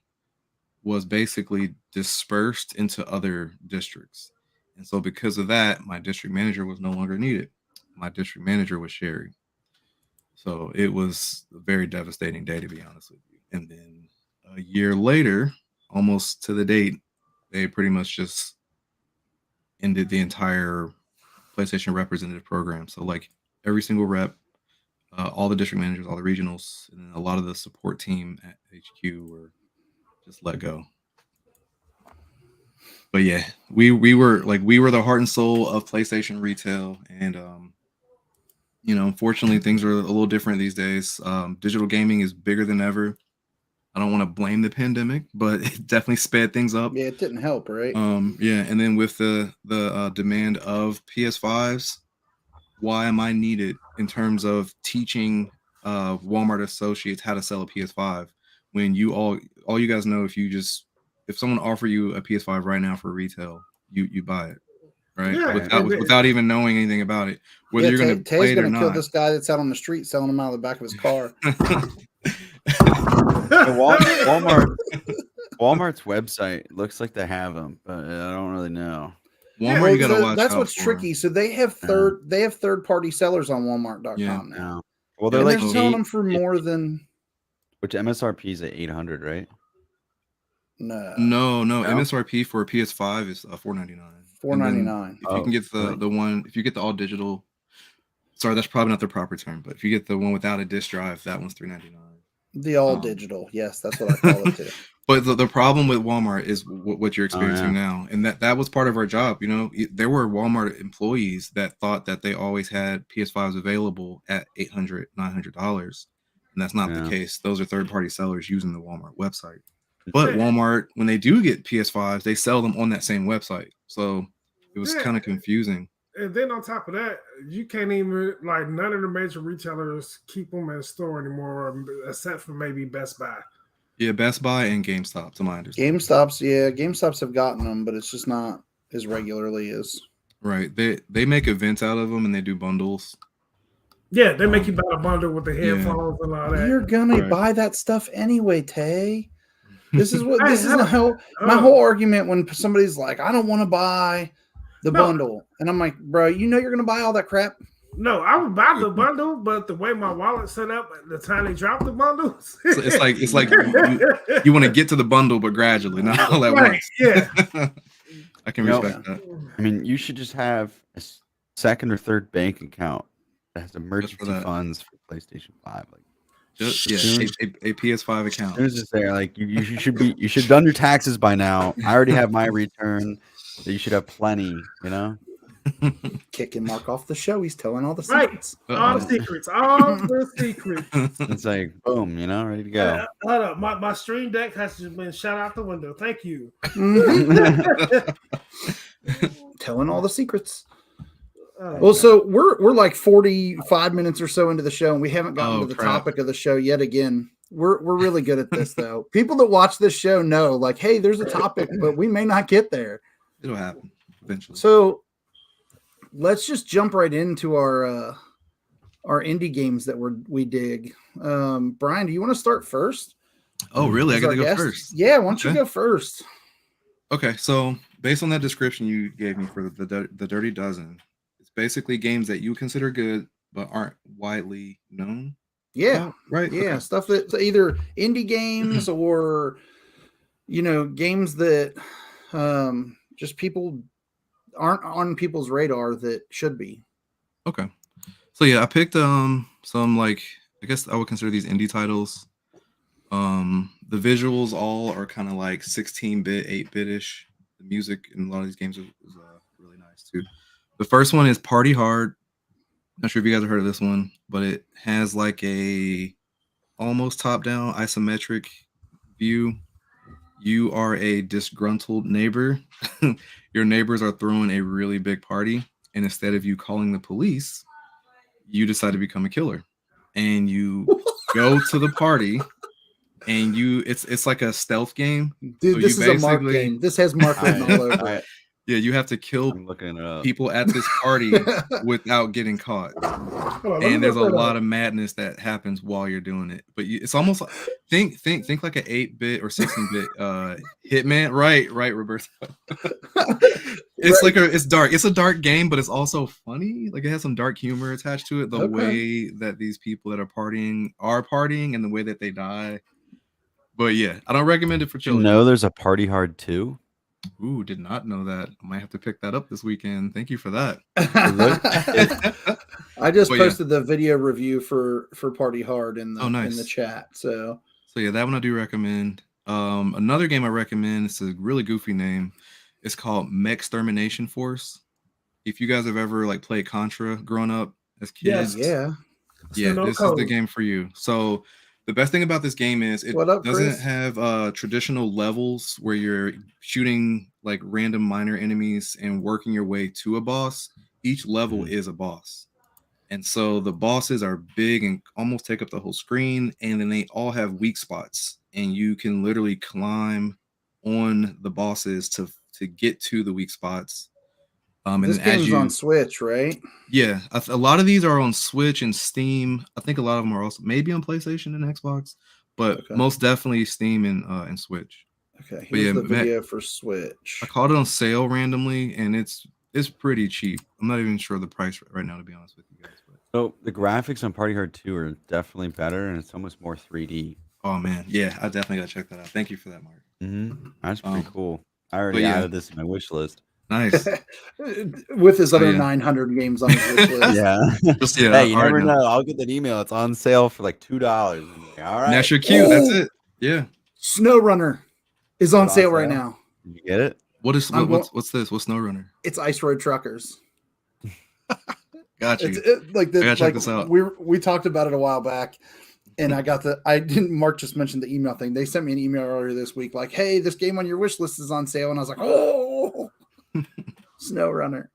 was basically dispersed into other districts. And so because of that, my district manager was no longer needed. My district manager was Sherry. So it was a very devastating day, to be honest with you. And then a year later, almost to the date, they pretty much just ended the entire PlayStation representative program. So like every single rep, all the district managers, all the regionals, and a lot of the support team at HQ were just let go. But yeah, we were the heart and soul of PlayStation retail, and unfortunately things are a little different these days. Digital gaming is bigger than ever. I don't want to blame the pandemic, but it definitely sped things up. Yeah, it didn't help, right? And then with the demand of PS5s, why am I needed in terms of teaching Walmart associates how to sell a PS5 when all you guys know, if someone offer you a PS5 right now for retail, you buy it, right? Yeah, without even knowing anything about it, whether you're going to play it or not. Kill this guy that's out on the street selling them out of the back of his car. Walmart's website looks like they have them, but I don't really know. Walmart, you gotta watch that's out what's for. tricky. So they have third party sellers on Walmart.com now. No. Well, they're And like they're selling them for more than which MSRP is at 800, right? no. MSRP for a PS5 is $499. $499. If you can get the one, if you get the all digital, sorry, that's probably not the proper term, but if you get the one without a disc drive, that one's $399. The all digital, yes, that's what I call it too. But the problem with Walmart is what you're experiencing now, and that was part of our job. You know, there were Walmart employees that thought that they always had PS5s available at $800, $900, and that's not the case. Those are third-party sellers using the Walmart website. But Walmart, when they do get PS5s, they sell them on that same website. So it was kind of confusing. And then on top of that, you can't even, like, none of the major retailers keep them in store anymore, except for maybe Best Buy. Yeah, Best Buy and GameStop, to my understanding. GameStops have gotten them, but it's just not as regularly as. Right. They make events out of them and they do bundles. Yeah, they make you buy a bundle with the headphones and all that. You're gonna buy that stuff anyway, Tay. This is what my whole argument when somebody's like, I don't want to buy the bundle, and I'm like, bro, you know you're gonna buy all that crap. No, I would buy the bundle, but the way my wallet's set up, the time they drop the bundles, it's like you want to get to the bundle, but gradually, not all at once. Yeah, I can respect that. I mean, you should just have a second or third bank account that has emergency funds for PlayStation 5. Like, a PS5 account. It was just there. Like you should have done your taxes by now. I already have my return. So you should have plenty. You know. Kicking Mark off the show. He's telling all the secrets. All the secrets. All the secrets. It's like boom, you know, ready to go. Hold up. My stream deck has just been shot out the window. Thank you. Telling all the secrets. Well, so we're like 45 minutes or so into the show, and we haven't gotten to the topic of the show yet again. We're really good at this, though. People that watch this show know, like, hey, there's a topic, but we may not get there. It'll happen eventually. So let's just jump right into our indie games that we dig. Brian, do you want to start first? Oh, really? I got to go first. Yeah, why don't you go first? Okay, so based on that description you gave me for the Dirty Dozen, it's basically games that you consider good but aren't widely known. Yeah, right. Yeah, okay. Stuff that's either indie games or games that just people aren't on people's radar that should be. Okay, so yeah, I picked some, like, I guess I would consider these indie titles. The visuals all are kind of like 16-bit, 8-bit-ish. The music in a lot of these games is really nice too. The first one is Party Hard. Not sure if you guys have heard of this one, but it has like a almost top-down isometric view. You are a disgruntled neighbor. Your neighbors are throwing a really big party, and instead of you calling the police, you decide to become a killer, and you go to the party. And it's like a stealth game. Dude, so this is a Mark game. This has Mark written all over it. Yeah, you have to kill people at this party without getting caught. And there's a lot of madness that happens while you're doing it. But it's almost like, think like an 8-bit or 16-bit Hitman. Right, Roberto. It's like it's dark. It's a dark game, but it's also funny. Like, it has some dark humor attached to it. The way that these people that are partying and the way that they die. But yeah, I don't recommend it for children. You know, there's a Party Hard 2. Ooh, did not know that. I might have to pick that up this weekend. Thank you for that. I just posted the video review for Party Hard in the in the chat. So yeah, that one I do recommend. Another game I recommend, it's a really goofy name. It's called Mech Extermination Force. If you guys have ever like played Contra growing up as kids, yeah, this is the game for you. So the best thing about this game is it doesn't have traditional levels where you're shooting like random minor enemies and working your way to a boss. Each level is a boss. And so the bosses are big and almost take up the whole screen. And then they all have weak spots. And you can literally climb on the bosses to get to the weak spots. And this game's on Switch, right? Yeah, a lot of these are on Switch and Steam. I think a lot of them are also maybe on PlayStation and Xbox, but Okay. most definitely Steam and Switch. Okay, But here's yeah, the Mech, video for Switch. I caught it on sale randomly, and it's pretty cheap. I'm not even sure the price right now, to be honest with you guys. But So the graphics on Party Hard 2 are definitely better, and it's almost more 3D. oh man, yeah, I definitely gotta check that out. Thank you for that, Mark. That's pretty cool. I But already yeah, added this to my wish list. nice. With his So other yeah, 900 games on his wish list. Yeah. just Hey, yeah. you All right never now. know. I'll get that email. It's on sale for like $2. I'm like, all right. National Q. That's Oh, it. Yeah. SnowRunner is Is it on on sale right sale? now. Did you get it? What's this? What's SnowRunner? It's Ice Road Truckers. Got you. It's like I the gotta check this out. we talked about it a while back, and I didn't. Mark just mentioned the email thing. They sent me an email earlier this week, like, "Hey, this game on your wish list is on sale," and I was like, "Oh, SnowRunner."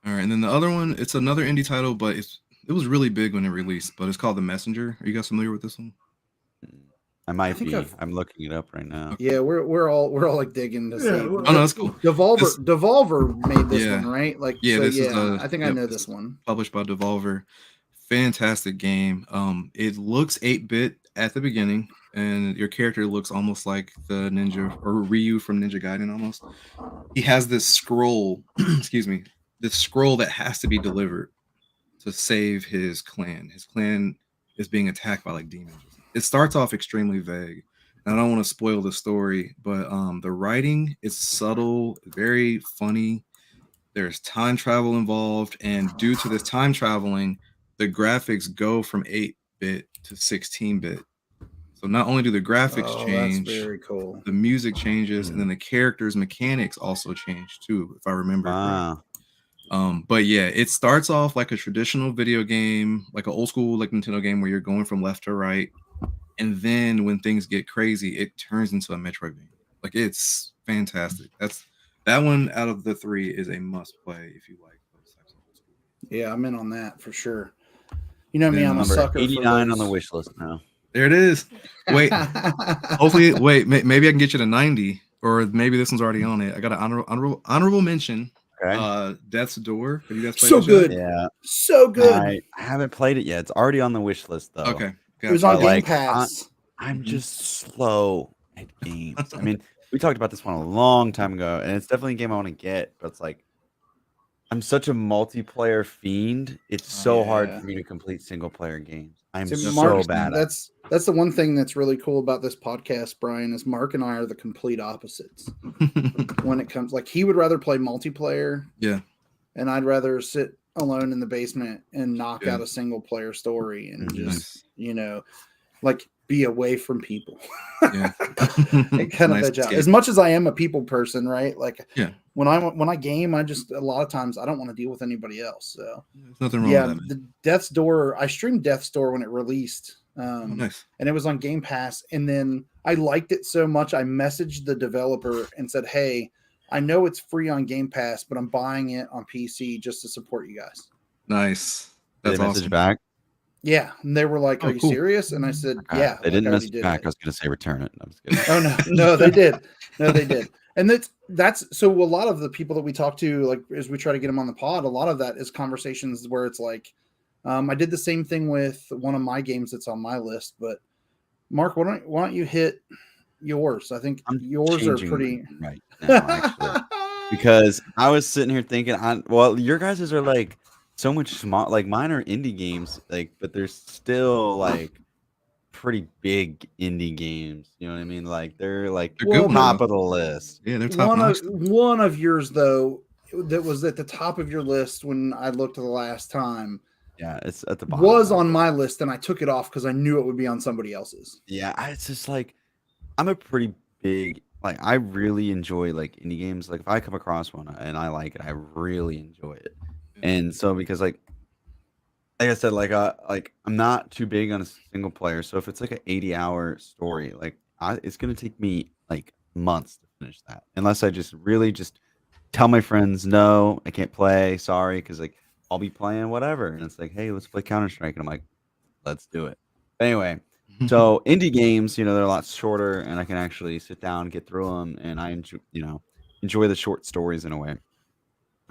All right, and then the other one, it's another indie title, but it was really big when it released. But it's called The Messenger. Are you guys familiar with this one? I might think be. I've- I'm looking it up right now. Yeah, we're all like digging to see. Yeah, Oh no, that's cool. Devolver made this Yeah. one, right? Like, Yeah, so this is I think I yep, know this this one. published by Devolver. Fantastic game. It looks 8-bit at the beginning, and your character looks almost like the ninja or Ryu from Ninja Gaiden almost. He has this scroll, excuse me, this scroll that has to be delivered to save his clan. His clan is being attacked by like demons. It starts off extremely vague. And I don't want to spoil the story, but the writing is subtle, very funny. There's time travel involved, and due to this time traveling, the graphics go from 8-bit to 16-bit. So not only do the graphics Oh, that's change, very cool. the music changes, and then the characters' mechanics also change too, if I remember correctly. Wow. But yeah, it starts off like a traditional video game, like an old school like Nintendo game where you're going from left to right, and then when things get crazy, it turns into a Metroidvania. Like it's fantastic. That one out of the three is a must play if you like those types of old school games. Yeah, I'm in on that for sure. You know me, Then I'm a Number sucker 89 for on the those. wish list now. There it is. Wait, hopefully, maybe I can get you to 90, or maybe this one's already on it. I got an honorable mention. Okay. Death's Door. Have you guys played So this yet? good. Yeah. So good. I haven't played it yet. It's already on the wish list though. Okay. It was gotcha. on Game like, Pass. I'm just slow at games. I mean, we talked about this one a long time ago, and it's definitely a game I want to get, but it's like I'm such a multiplayer fiend. It's so hard yeah. for me to complete single player games. I'm See, so Mark, bad at it. that's the one thing that's really cool about this podcast, Brian, is Mark and I are the complete opposites when it comes. Like he would rather play multiplayer, Yeah. and I'd rather sit alone in the basement and knock Yeah. out a single player story and just Nice. like be away from people. Yeah. And kind of Nice veg out. escape. As much as I am a people person, right? Like Yeah. when I game, I just a lot of times I don't want to deal with anybody else. So There's nothing wrong yeah, with that, man. the Death's Door. I streamed Death's Door when it released, Oh, nice. and it was on Game Pass. And then I liked it so much, I messaged the developer and said, "Hey, I know it's free on Game Pass, but I'm buying it on PC just to support you guys." Nice. Did That's they message awesome. back? Yeah, and they were like, Oh, "Are you cool. serious?" And I said, Okay. "Yeah." They like, didn't I already message did back. it. I was going to say return it. I'm just kidding. Oh no, they did. No, they did. And that's so a lot of the people that we talk to, like as we try to get them on the pod, a lot of that is conversations where it's like, I did the same thing with one of my games that's on my list. But Mark, why don't you hit yours? I think I'm yours are changing pretty. right now, actually. Because I was sitting here thinking, well, your guys' are like so much small. Like mine are indie games, like, but they're still like pretty big indie games. You know what I mean? Like they're like They're good top ones. of the list. Yeah, they're top one notch. one of yours though that was at the top of your list when I looked the last time Yeah, it's at the bottom. was on my list, and I took it off because I knew it would be on somebody else's. Yeah, it's just like I'm a pretty big like I really enjoy like indie games. Like if I come across one and I like it, I really enjoy it. And so because like I said, like I'm not too big on a single player. So if it's like an 80-hour story, like it's gonna take me like months to finish that, unless I just really just tell my friends, no, I can't play, sorry, because like I'll be playing whatever, and it's like, hey, let's play Counter-Strike, and I'm like, let's do it. Anyway, so indie games, they're a lot shorter, and I can actually sit down, get through them, and I enjoy the short stories in a way.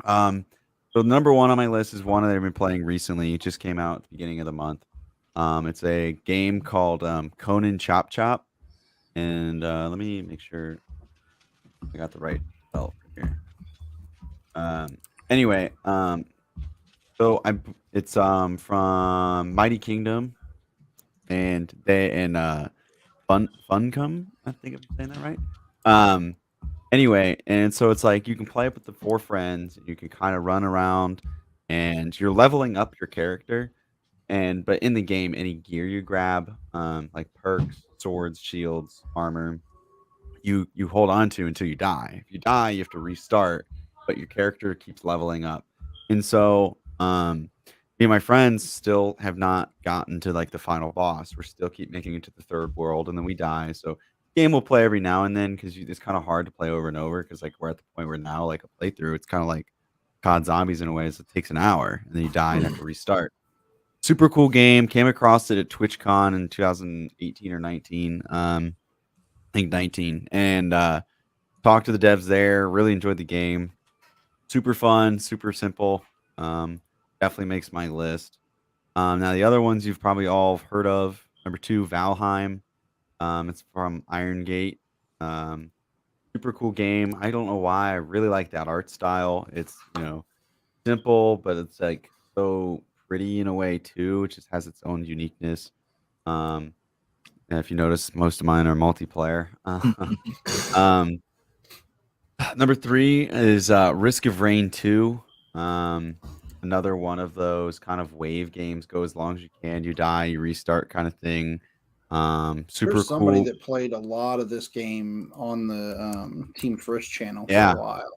So number one on my list is one that I've been playing recently. It just came out at the beginning of the month. It's a game called Conan Chop Chop, and let me make sure I got the right developer here. Anyway, so it's from Mighty Kingdom, and Funcom. I think I'm saying that right. Anyway, and so it's like you can play it with the 4 friends. You can kind of run around, and you're leveling up your character. But in the game, any gear you grab, like perks, swords, shields, armor, you hold on to until you die. If you die, you have to restart, but your character keeps leveling up. And so, me and my friends still have not gotten to like the final boss. We're still keep making it to the 3rd world, and then we die. So game we'll play every now and then because it's kind of hard to play over and over because like we're at the point where now like a playthrough, it's kind of like COD Zombies in a way. So it takes an hour, and then you die and have to restart. Super cool game. Came across it at TwitchCon in 2018 or 19. I think 19. And talked to the devs there. Really enjoyed the game. Super fun, super simple. Definitely makes my list. Now the other ones you've probably all heard of. Number 2, Valheim. It's from Iron Gate. Super cool game. I don't know why. I really like that art style. It's simple, but it's like so pretty in a way too. It just has its own uniqueness. And if you notice, most of mine are multiplayer. Number 3 is Risk of Rain 2. Another one of those kind of wave games. Go as long as you can. You die, you restart kind of thing. Super There's somebody cool. that played a lot of this game on the Team Frisk channel for Yeah. a while.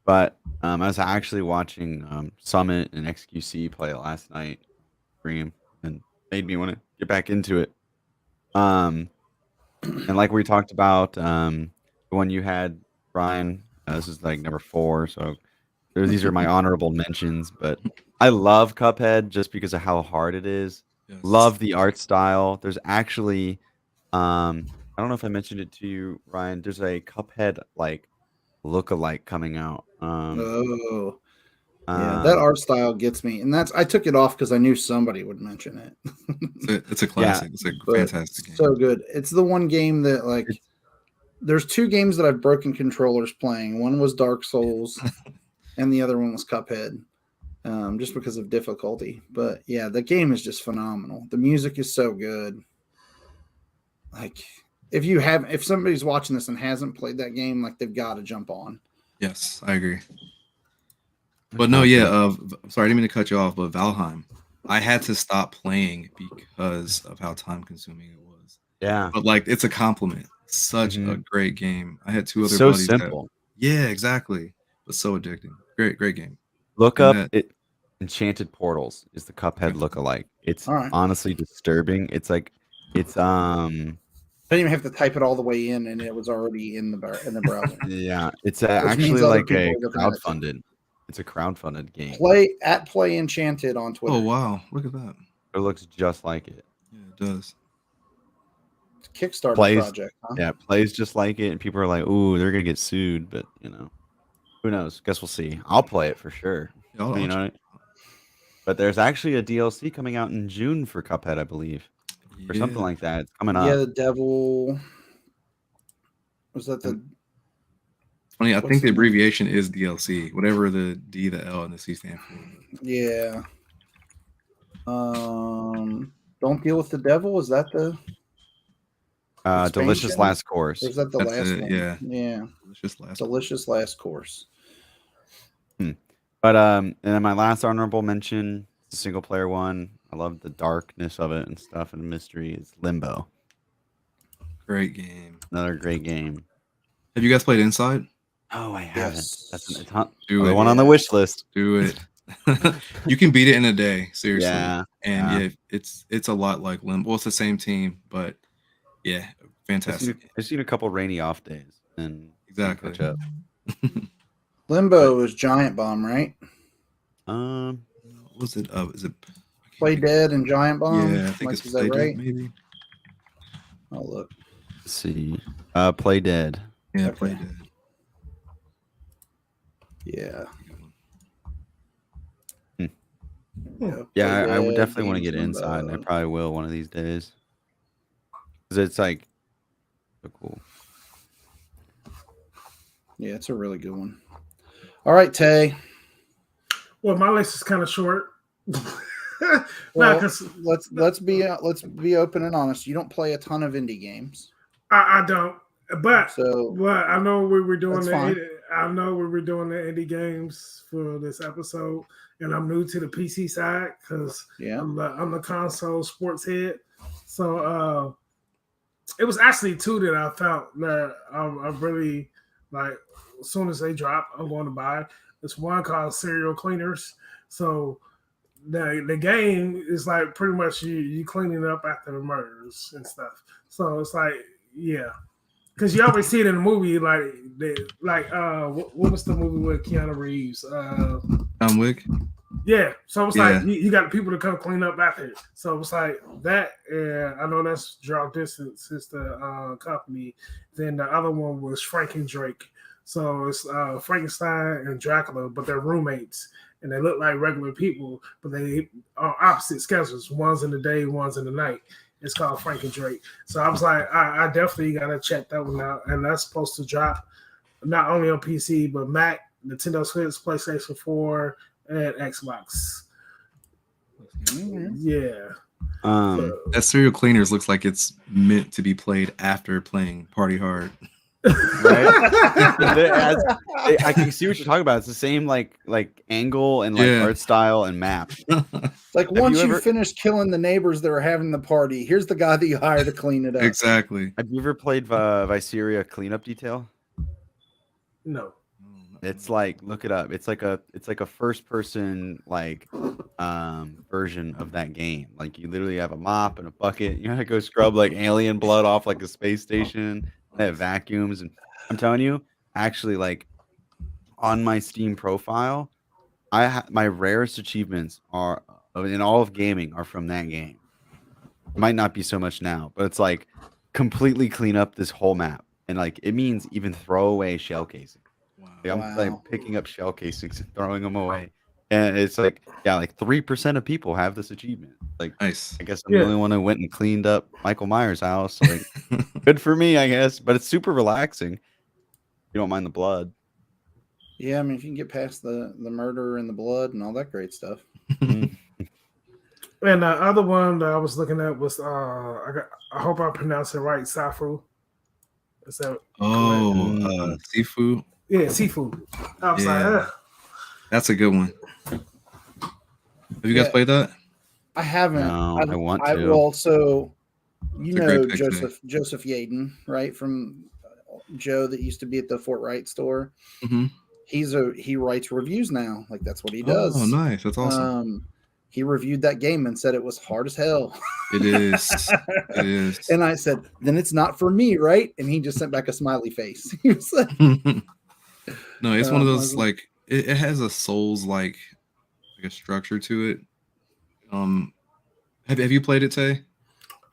But I was actually watching Summit and XQC play it last night, stream, and made me want to get back into it. And like we talked about, the one you had, Brian, this is like number 4, so these are my honorable mentions. But I love Cuphead just because of how hard it is. Yes. Love the art style. There's actually, I don't know if I mentioned it to you, Ryan. There's a Cuphead like look-alike coming out. Yeah, that art style gets me, and I took it off because I knew somebody would mention it. It's a classic. It's a fantastic game. So good. It's the one game that like. There's 2 games that I've broken controllers playing. One was Dark Souls, and the other one was Cuphead, just because of difficulty. But yeah, the game is just phenomenal. The music is so good. Like, if somebody's watching this and hasn't played that game, like they've got to jump on. Yes, I agree. But no, yeah. Sorry, I didn't mean to cut you off. But Valheim, I had to stop playing because of how time consuming it was. Yeah, but like it's a compliment. Such a great game. I had 2 other so buddies. Simple. Yeah, exactly. But so addicting. Great game. Look up it. Enchanted Portals is the Cuphead lookalike. It's All right. honestly disturbing. It's like it's I didn't even have to type it all the way in, and it was already in the browser. Yeah, it's actually like a crowdfunded. It's a crowdfunded game. Play Enchanted on Twitter. Oh wow, look at that. It looks just like it. Yeah, it does. It's a Kickstarter project. Huh? Yeah, it plays just like it, and people are like, "Ooh, they're gonna get sued," but who knows? Guess we'll see. I'll play it for sure. Yeah, but there's actually a DLC coming out in June for Cuphead, I believe, or something like that. It's coming up. Yeah, the devil. Was that the? Funny, I think the abbreviation is DLC. Whatever the D, the L, and the C stand for. Yeah. Don't deal with the devil. Is that the? Delicious Last Course. Or is that the last one? Yeah. Yeah. Delicious Last Course. But and then my last honorable mention, the single player one. I love the darkness of it and stuff and the mystery. Is Limbo. Great game. Another great game. Have you guys played Inside? Oh, I haven't. Yes. That's the one on the wish list. Do it. You can beat it in a day, seriously. Yeah. And it's a lot like Limbo. Well, it's the same team, but yeah, fantastic. I've seen a couple rainy off days and exactly. Catch up. Limbo is Giant Bomb, right? Was it? Is it Play Dead and Giant Bomb? Yeah, I think it's Play Dead, maybe. Oh, look. Let's see. Play Dead. Yeah, Okay. Play Dead. Yeah. Yeah, I would Dead, definitely want to get Games inside, and I Unbound. probably will one of these days. Because it's like so cool. Yeah, it's a really good one. All right, Tay. Well, my list is kind of short. Well, 'cause let's be open and honest. You don't play a ton of indie games, I don't. But so I know we were doing That's fine. I know we were doing the indie games for this episode, and I'm new to the PC side because yeah. I'm the console sports head. So it was actually two that I felt that I really like. As soon as they drop, I'm going to buy. It's one called Serial Cleaners. So the game is like pretty much you cleaning up after the murders and stuff. So it's like, yeah, because you always see it in the movie. What was the movie with Keanu Reeves? John Wick. Yeah, so it's Yeah. like you got people to come clean up after it. So it's like that. And I know that's Draw Distance is the company. Then the other one was Frank and Drake. So it's Frankenstein and Dracula, but they're roommates. And they look like regular people, but they are opposite schedules. One's in the day, one's in the night. It's called Frank and Drake. So I was like, I definitely got to check that one out. And that's supposed to drop not only on PC, but Mac, Nintendo Switch, PlayStation 4, and Xbox. Yeah. That Serial Cleaners looks like it's meant to be played after playing Party Hard. Right? I can see what you're talking about. It's the same like angle and like art style and map. Like once you you ever- finish killing the neighbors that are having the party, here's the guy that you hire to clean it up. Exactly. Have you ever played Viseria Cleanup Detail? No. It's like, look it up. It's like a first person like version of that game. Like you literally have a mop and a bucket. You have to go scrub like alien blood off like a space station. They have vacuums, and I'm telling you, actually, like on my Steam profile, my rarest achievements are in all of gaming are from that game. It might not be so much now, but it's like completely clean up this whole map, and like it means even throw away shell casing. Like, I'm like picking up shell casings and throwing them away, and it's like 3% of people have this achievement. Like, Nice. I guess I'm the only one who went and cleaned up Michael Myers' house. Like, good for me, I guess. But it's super relaxing. You don't mind the blood. Yeah, I mean, if you can get past the murder and the blood and all that great stuff. And the other one that I was looking at was I hope I pronounce it right, Safu. Is that Seafood. Yeah, seafood. I was like, that's a good one. Have you guys played that? I haven't. No, I want to. I will also, It's a great pick, Joseph Yaden, right? From Joe that used to be at the Fort Wright store. Mm-hmm. He writes reviews now. Like that's what he does. Oh, nice. That's awesome. He reviewed that game and said it was hard as hell. It is. It is. And I said, then it's not for me, right? And he just sent back a smiley face. He was like, no, it's one of those like it has a Souls like a structure to it. Have you played it, Tay?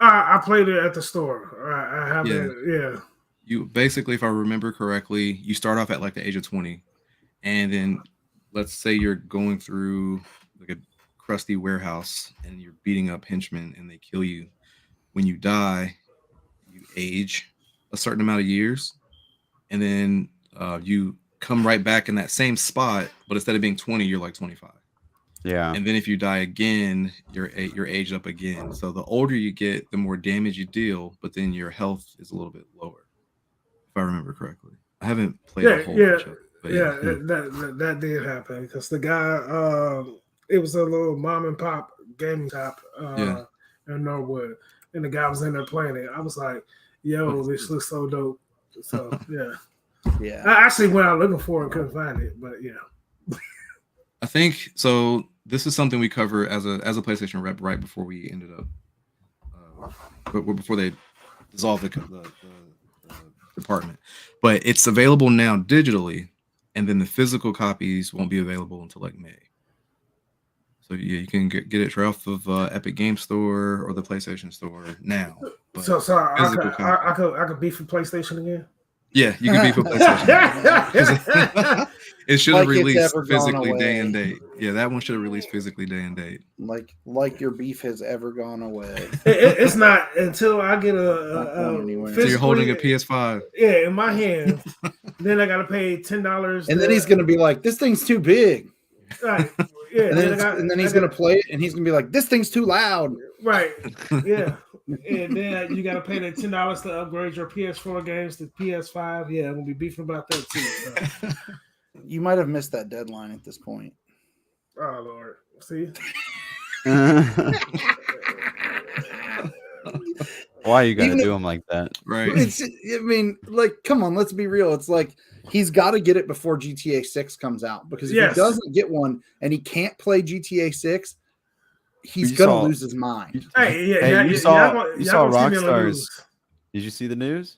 I played it at the store. I haven't. Yeah. You basically, if I remember correctly, you start off at like the age of 20, and then let's say you're going through like a crusty warehouse and you're beating up henchmen and they kill you. When you die, you age a certain amount of years, and then you come right back in that same spot, but instead of being 20, you're like 25. Yeah. And then if you die again, you're aged up again. So the older you get, the more damage you deal, but then your health is a little bit lower, if I remember correctly. I haven't played a whole bunch of it. But that did happen because the guy, it was a little mom and pop gaming shop in Norwood, and the guy was in there playing it. I was like, "Yo, this looks so dope." So yeah. I actually went out looking for it and couldn't find it, but yeah. I think so. This is something we cover as a PlayStation rep right before we ended up, before they dissolved the department. But it's available now digitally, and then the physical copies won't be available until like May. So yeah, you can get it right off of Epic Game Store or the PlayStation Store now. But So I could be for PlayStation again. Yeah, you can be for PlayStation. It should have Like it's released ever gone physically day and away. date. Yeah, that one should have released physically day and date. Like your beef has ever gone away. It's not until I get Not going anywhere. So you're holding a physically- PS5. Yeah, in my hand. Then I gotta pay $10. And then he's gonna be like, "This thing's too big." right. Yeah, And then he's gonna play it, and he's gonna be like, "This thing's too loud." right. Yeah, and then you gotta pay that $10 to upgrade your PS4 games to PS5. Yeah, I'm gonna be beefing about that too. So. You might have missed that deadline at this point. Oh Lord, see. Why you gotta Even do him like that? Right. I mean, like, come on, let's be real. It's like he's got to get it before GTA 6 comes out, because if Yes. he doesn't get one and he can't play GTA 6, he's You gonna saw- lose his mind. Hey, yeah, Hey, y'all- you y'all saw gonna- you y'all saw gonna see me on the Rockstar's. news. Did you see the news?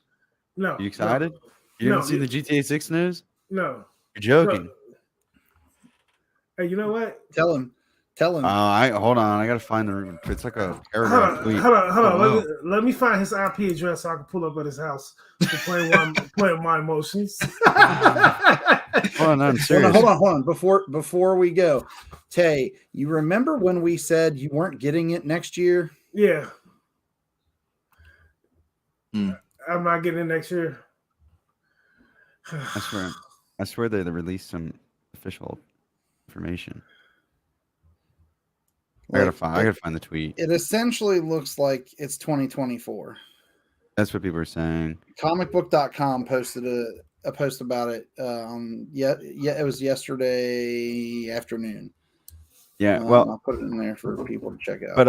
No, You excited? You No, didn't see the GTA 6 news? No. You're joking. Hey, you know what? Tell him. Hold on. I gotta find the. It's like a Hold paragraph on, tweet. hold on. Oh, wow. Let me find his IP address so I can pull up at his house to play my emotions. Hold on, I'm serious. Hold on. Before we go, Tay, you remember when we said you weren't getting it next year? Yeah. Hmm. I'm not getting it next year. I swear they released some official information. I gotta find the tweet. It essentially looks like it's 2024. That's what people are saying. Comicbook.com posted a post about it. It was yesterday afternoon. Yeah, well, I'll put it in there for people to check out. but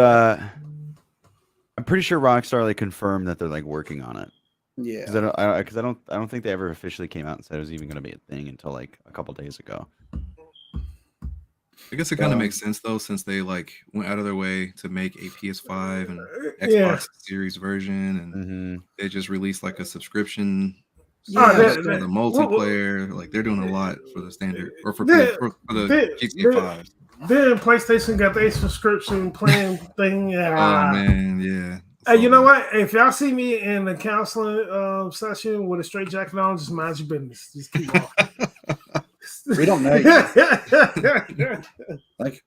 I'm pretty sure Rockstar confirmed that they're working on it. Yeah, Because I don't think they ever officially came out and said it was even going to be a thing until a couple days ago. I guess it kind of makes sense though, since they went out of their way to make a PS5 and Xbox Yeah. Series version, and they just released a subscription. Yeah, for the multiplayer. They're doing a lot for the standard or for the GTA 5. Then PlayStation got their subscription plan thing. Oh man, yeah. Hey, you know what? If y'all see me in the counseling session with a straight jacket on, just mind your business. Just keep walking. we don't know.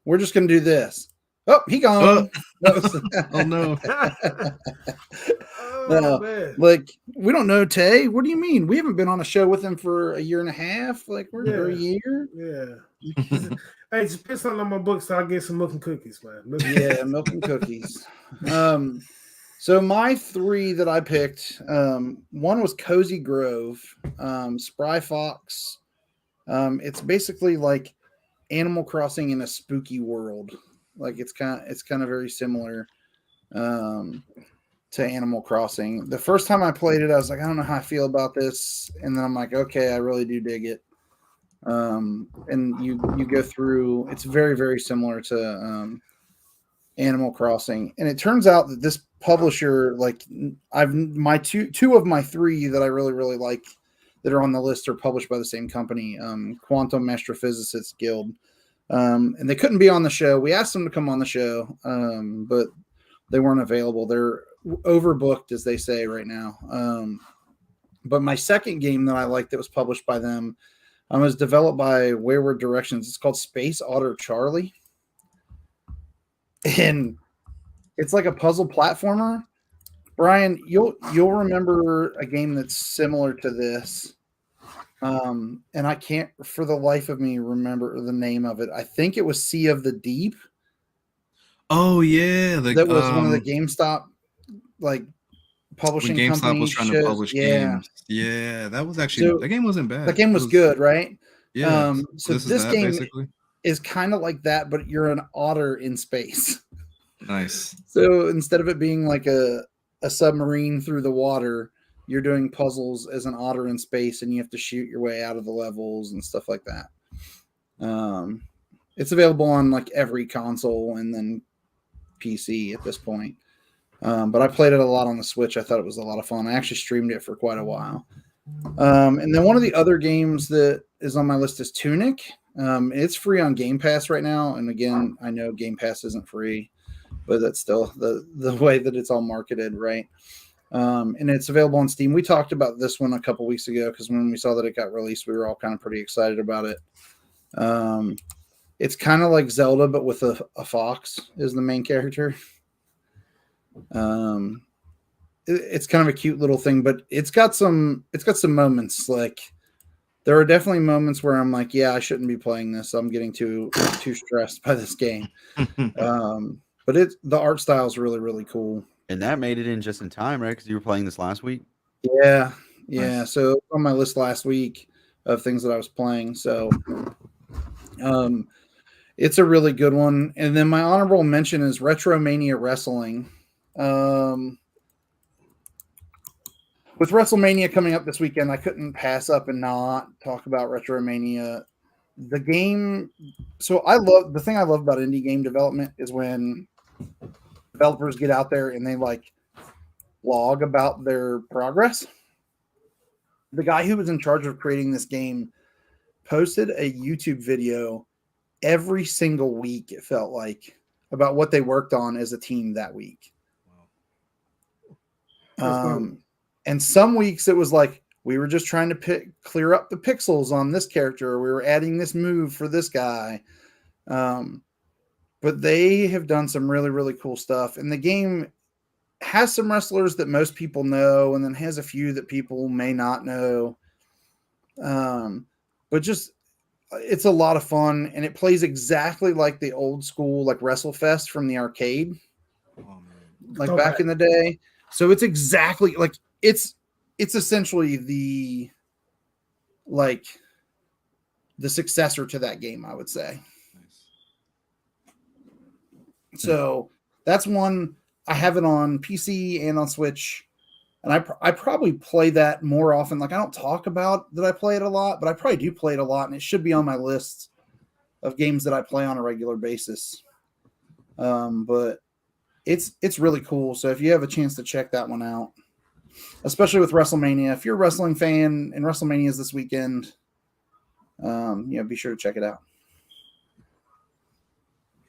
We're just gonna do this. Oh, he gone. Oh no. No, man. we don't know Tay. What do you mean? We haven't been on a show with him for a year and a half. We're a year. Yeah. Hey, just put something on my book so I get some milk and cookies, man. Yeah, milk and cookies. So my three that I picked, one was Cozy Grove, Spry Fox. It's basically like Animal Crossing in a spooky world. It's kind of very similar to Animal Crossing. The first time I played it, I was like, I don't know how I feel about this, and then I'm like, okay, I really do dig it. And you go through. It's very, very similar to Animal Crossing, and it turns out that this publisher, two of my three that I really, really like that are on the list are published by the same company, Quantum Astrophysicists Guild. And they couldn't be on the show. We asked them to come on the show, but they weren't available. They're overbooked, as they say right now. But my second game that I liked that was published by them was developed by Wayward Directions. It's called Space Otter Charlie. And it's like a puzzle platformer. Brian, you'll remember a game that's similar to this. And I can't for the life of me remember the name of it. I think it was Sea of the Deep. Oh yeah, That was one of the GameStop publishing when GameStop company was trying shows. to publish games. Yeah, that was actually that game wasn't bad. That game was good, right? Yeah. So this game is kind of like that, but you're an otter in space. Nice. So instead of it being like a submarine through the water, you're doing puzzles as an otter in space, and you have to shoot your way out of the levels and stuff like that. It's available on every console and then PC at this point. But I played it a lot on the Switch. I thought it was a lot of fun. I actually streamed it for quite a while. And then one of the other games that is on my list is Tunic. It's free on Game Pass right now. And again, I know Game Pass isn't free, but that's still the way that it's all marketed, right? and it's available on Steam. We talked about this one a couple weeks ago because when we saw that it got released, we were all kind of pretty excited about it. It's kind of like Zelda, but with a fox is the main character. It's kind of a cute little thing, but it's got some moments. Like there are definitely moments where I'm like, yeah, I shouldn't be playing this. I'm getting too stressed by this game. But the art style is really, really cool. And that made it in just in time, right? Because you were playing this last week. Yeah. Nice. So on my list last week of things that I was playing. So it's a really good one. And then my honorable mention is Retromania Wrestling. With WrestleMania coming up this weekend, I couldn't pass up and not talk about Retromania. The game. So the thing I love about indie game development is when developers get out there and they like log about their progress. The guy who was in charge of creating this game posted a YouTube video every single week, it felt like, about what they worked on as a team that week. And some weeks it was like, we were just trying to clear up the pixels on this character. Or we were adding this move for this guy. But they have done some really, really cool stuff. And the game has some wrestlers that most people know, and then has a few that people may not know. But just, it's a lot of fun, and it plays exactly like the old school, like WrestleFest from the arcade, like back in the day. So it's exactly like it's essentially the successor to that game, I would say. So that's one. I have it on PC and on Switch, and I probably play that more often. Like I don't talk about that I play it a lot, but I probably do play it a lot, and it should be on my list of games that I play on a regular basis. But it's really cool. So if you have a chance to check that one out, especially with WrestleMania, if you're a wrestling fan and WrestleMania is this weekend, be sure to check it out.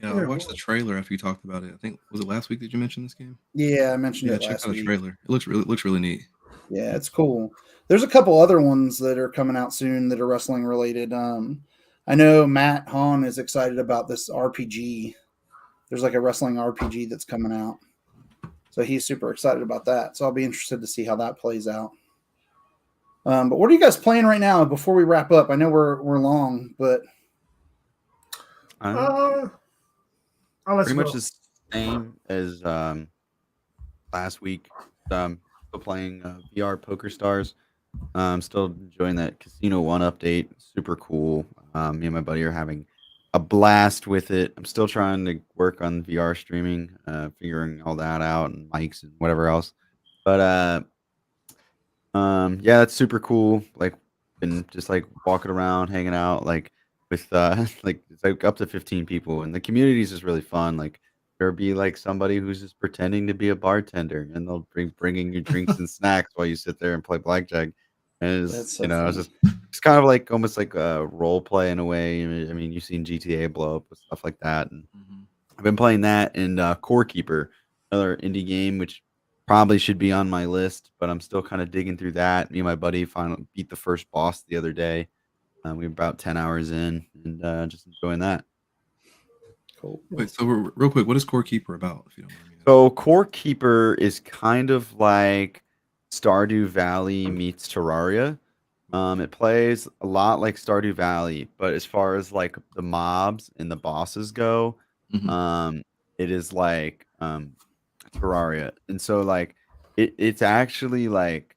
Yeah, I watched the trailer after you talked about it. I think, was it last week that you mentioned this game? Yeah, I mentioned it check last out week. the trailer. It looks really neat. Yeah, it's cool. There's a couple other ones that are coming out soon that are wrestling related. I know Matt Hahn is excited about this RPG. There's like a wrestling RPG that's coming out. So he's super excited about that. So I'll be interested to see how that plays out. But what are you guys playing right now before we wrap up? I know we're long, but pretty much the same as last week. Still playing VR Poker Stars. I'm still enjoying that Casino One update. Super cool. Me and my buddy are having a blast with it. I'm still trying to work on VR streaming, figuring all that out, and mics and whatever else. But yeah, it's super cool. Like, been just like walking around, hanging out, like with like it's like up to 15 people, and the community is just really fun. Like there'll be like somebody who's just pretending to be a bartender, and they'll bringing you drinks and snacks while you sit there and play blackjack. And it's so it's kind of like almost like a role play in a way. I mean, you've seen GTA blow up with stuff like that, and I've been playing that and Core Keeper, another indie game which probably should be on my list, but I'm still kind of digging through that. Me and my buddy finally beat the first boss the other day. We were about 10 hours in, and just enjoying that. Cool. Wait, so real quick, what is Core Keeper about? If you don't mind me asking? So Core Keeper is kind of like Stardew Valley meets Terraria. It plays a lot like Stardew Valley, but as far as like the mobs and the bosses go, it is like Terraria. And so like it's actually like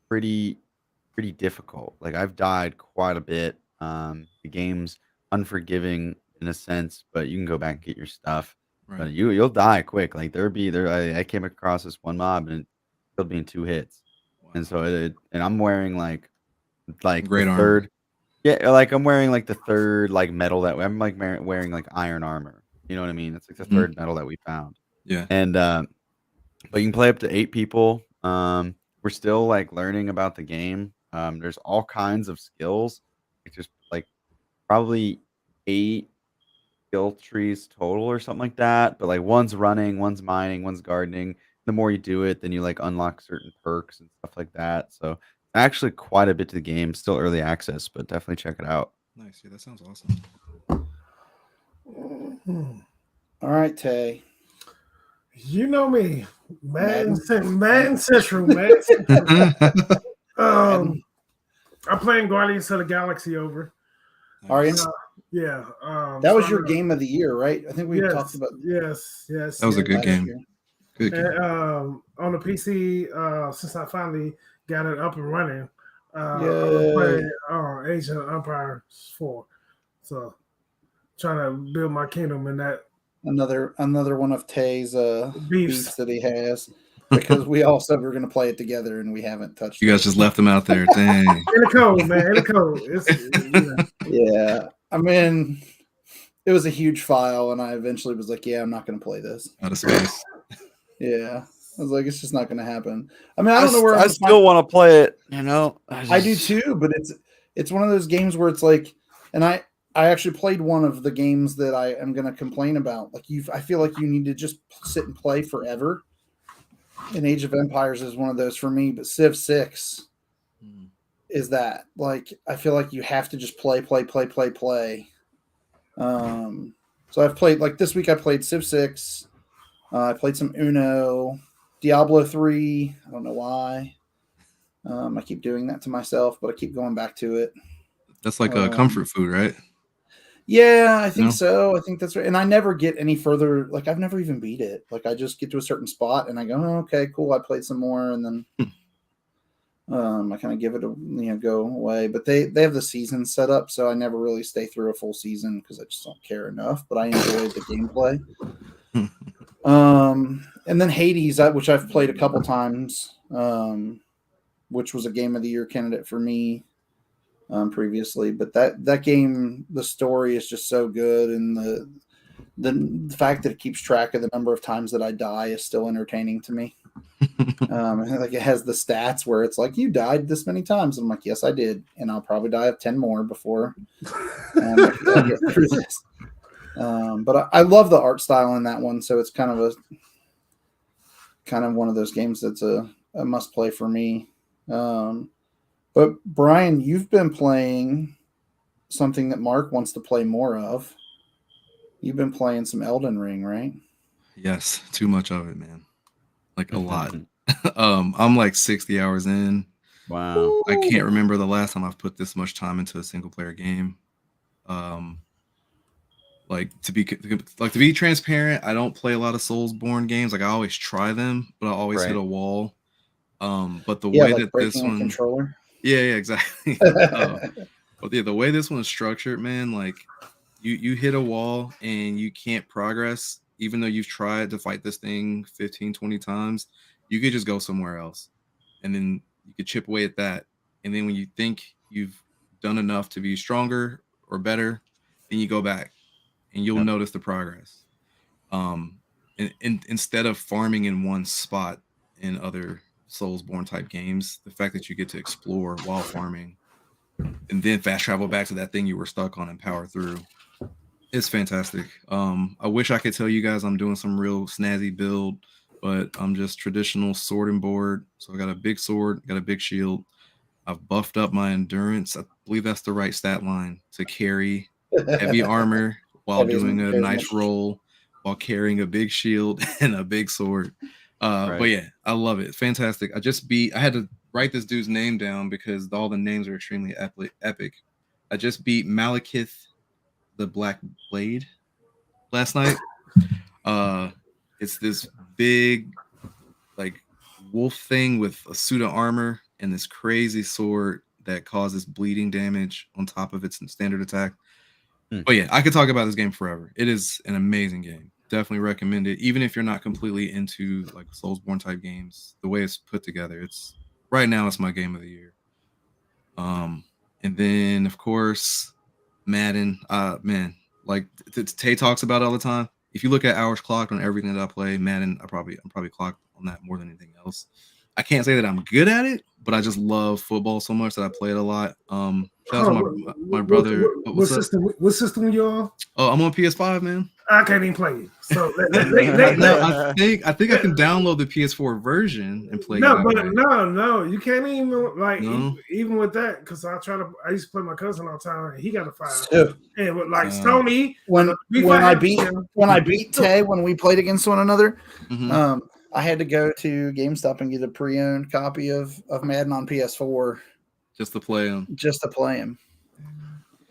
pretty difficult. Like I've died quite a bit. The game's unforgiving in a sense, but you can go back and get your stuff. Right. But you'll die quick. Like I came across this one mob and it killed me in 2 hits. Wow. And so and I'm wearing like great the armor. third. Yeah, like I'm wearing like the third like metal that I'm like wearing like iron armor. You know what I mean? It's like the third metal that we found. Yeah. And but you can play up to 8 people. We're still like learning about the game. There's all kinds of skills. It's just like probably 8 skill trees total or something like that. But like one's running, one's mining, one's gardening. the more you do it, then you like unlock certain perks and stuff like that. So actually quite a bit to the game. Still early access, but definitely check it out. Nice. Yeah, that sounds awesome. All right, Tay. You know me, Madden. Man Central, man. I'm playing Guardians of the Galaxy over. Are you? Yeah. That was your game of the year, right? I think we talked about. Yes. That was a good game. Good game. And, on the PC, since I finally got it up and running, I was playing Age of Empires 4. So trying to build my kingdom in that. Another one of Tay's beefs that he has, because we all said we were going to play it together and we haven't touched. You guys just left them out there. Dang. In the code, man. In the code. Yeah. I mean, it was a huge file, and I eventually was like, "Yeah, I'm not going to play this." Out of space. Yeah, I was like, "It's just not going to happen." I mean, I don't know where I still want to play it. You know, I do too, but it's one of those games where it's like, and I actually played one of the games that I am going to complain about. Like I feel like you need to just sit and play forever. And Age of Empires is one of those for me, but Civ 6 is that. Like, I feel like you have to just play. So I've played, like this week I played Civ 6. I played some Uno, Diablo 3. I don't know why. I keep doing that to myself, but I keep going back to it. That's like a comfort food, right? Yeah, I think so. I think that's right. And I never get any further. Like, I've never even beat it. Like, I just get to a certain spot and I go, oh, okay, cool. I played some more. And then I kind of give it a, go away. But they have the season set up. So I never really stay through a full season because I just don't care enough. But I enjoy the gameplay. And then Hades, which I've played a couple times, which was a game of the year candidate for me. Previously, but that game, the story is just so good, and the fact that it keeps track of the number of times that I die is still entertaining to me. Like, it has the stats where it's like, you died this many times. I'm like, yes, I did, and I'll probably die of 10 more before I get through this. But I love the art style in that one, so it's kind of one of those games that's a must play for me. But Brian, you've been playing something that Mark wants to play more of. You've been playing some Elden Ring, right? Yes, too much of it, man. Like a lot. I'm like 60 hours in. Wow. I can't remember the last time I've put this much time into a single player game. Like to be transparent, I don't play a lot of Soulsborne games. Like, I always try them, but I always hit a wall. But the way that this one controller. Yeah, exactly. But yeah, the way this one is structured, man, like you hit a wall and you can't progress, even though you've tried to fight this thing 15, 20 times. You could just go somewhere else, and then you could chip away at that. And then when you think you've done enough to be stronger or better, then you go back and you'll notice the progress. And instead of farming in one spot in other Soulsborne type games, the fact that you get to explore while farming and then fast travel back to that thing you were stuck on and power through, it's fantastic. I wish I could tell you guys I'm doing some real snazzy build, but I'm just traditional sword and board. So I got a big sword, got a big shield. I've buffed up my endurance. I believe that's the right stat line to carry heavy armor while doing a nice roll, while carrying a big shield and a big sword. But yeah, I love it. Fantastic. I had to write this dude's name down because all the names are extremely epic. I just beat Malekith the Black Blade last night. It's this big like wolf thing with a suit of armor and this crazy sword that causes bleeding damage on top of its standard attack. But yeah, I could talk about this game forever. It is an amazing game. Definitely recommend it, even if you're not completely into like Soulsborne type games. The way it's put together, it's right now it's my game of the year. And then of course Madden. Man, like Tay talks about it all the time. If you look at hours clocked on everything that I play, Madden, I'm probably clocked on that more than anything else. I can't say that I'm good at it, but I just love football so much that I play it a lot. Shout out to my brother. What system are you on? Oh, I'm on PS5, man. I can't even play it. So No, I think I can download the PS4 version and play. No, you can't even like No? even with that because I used to play my cousin all the time. And he got a 5, So, and with like Sony when I beat Tay when we played against one another, I had to go to GameStop and get a pre-owned copy of Madden on PS4 just to play him.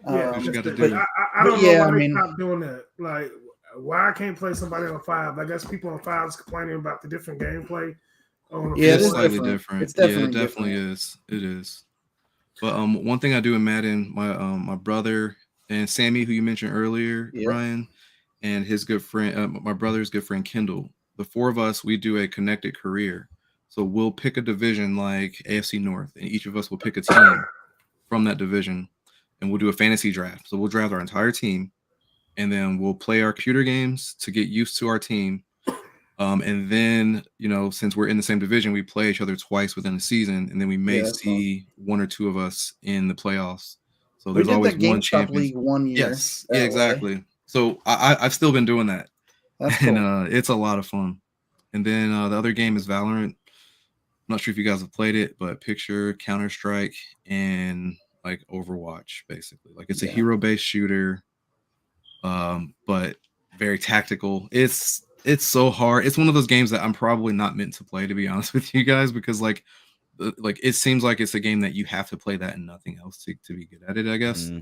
Yeah, I don't know why they stopped doing that. Like, why I can't play somebody on 5? I guess people on 5 is complaining about the different gameplay. It's slightly different. It definitely is. It is. But one thing I do in Madden, my brother and Sammy, who you mentioned earlier, Brian, and his good friend, my brother's good friend Kendall. The 4 of us, we do a connected career. So we'll pick a division like AFC North, and each of us will pick a team from that division, and we'll do a fantasy draft. So we'll draft our entire team, and then we'll play our computer games to get used to our team. And then, since we're in the same division, we play each other twice within the season, and then we may see 1 or 2 of us in the playoffs. So there's always one champion. League 1 year. Yes, yeah, exactly. Way. So I've still been doing that. That's cool. And it's a lot of fun. And then the other game is Valorant. I'm not sure if you guys have played it, but picture Counter-Strike and like Overwatch, basically. Like it's a hero-based shooter, but very tactical. It's so hard. It's one of those games that I'm probably not meant to play, to be honest with you guys, because like it seems like it's a game that you have to play that and nothing else to be good at it, I guess.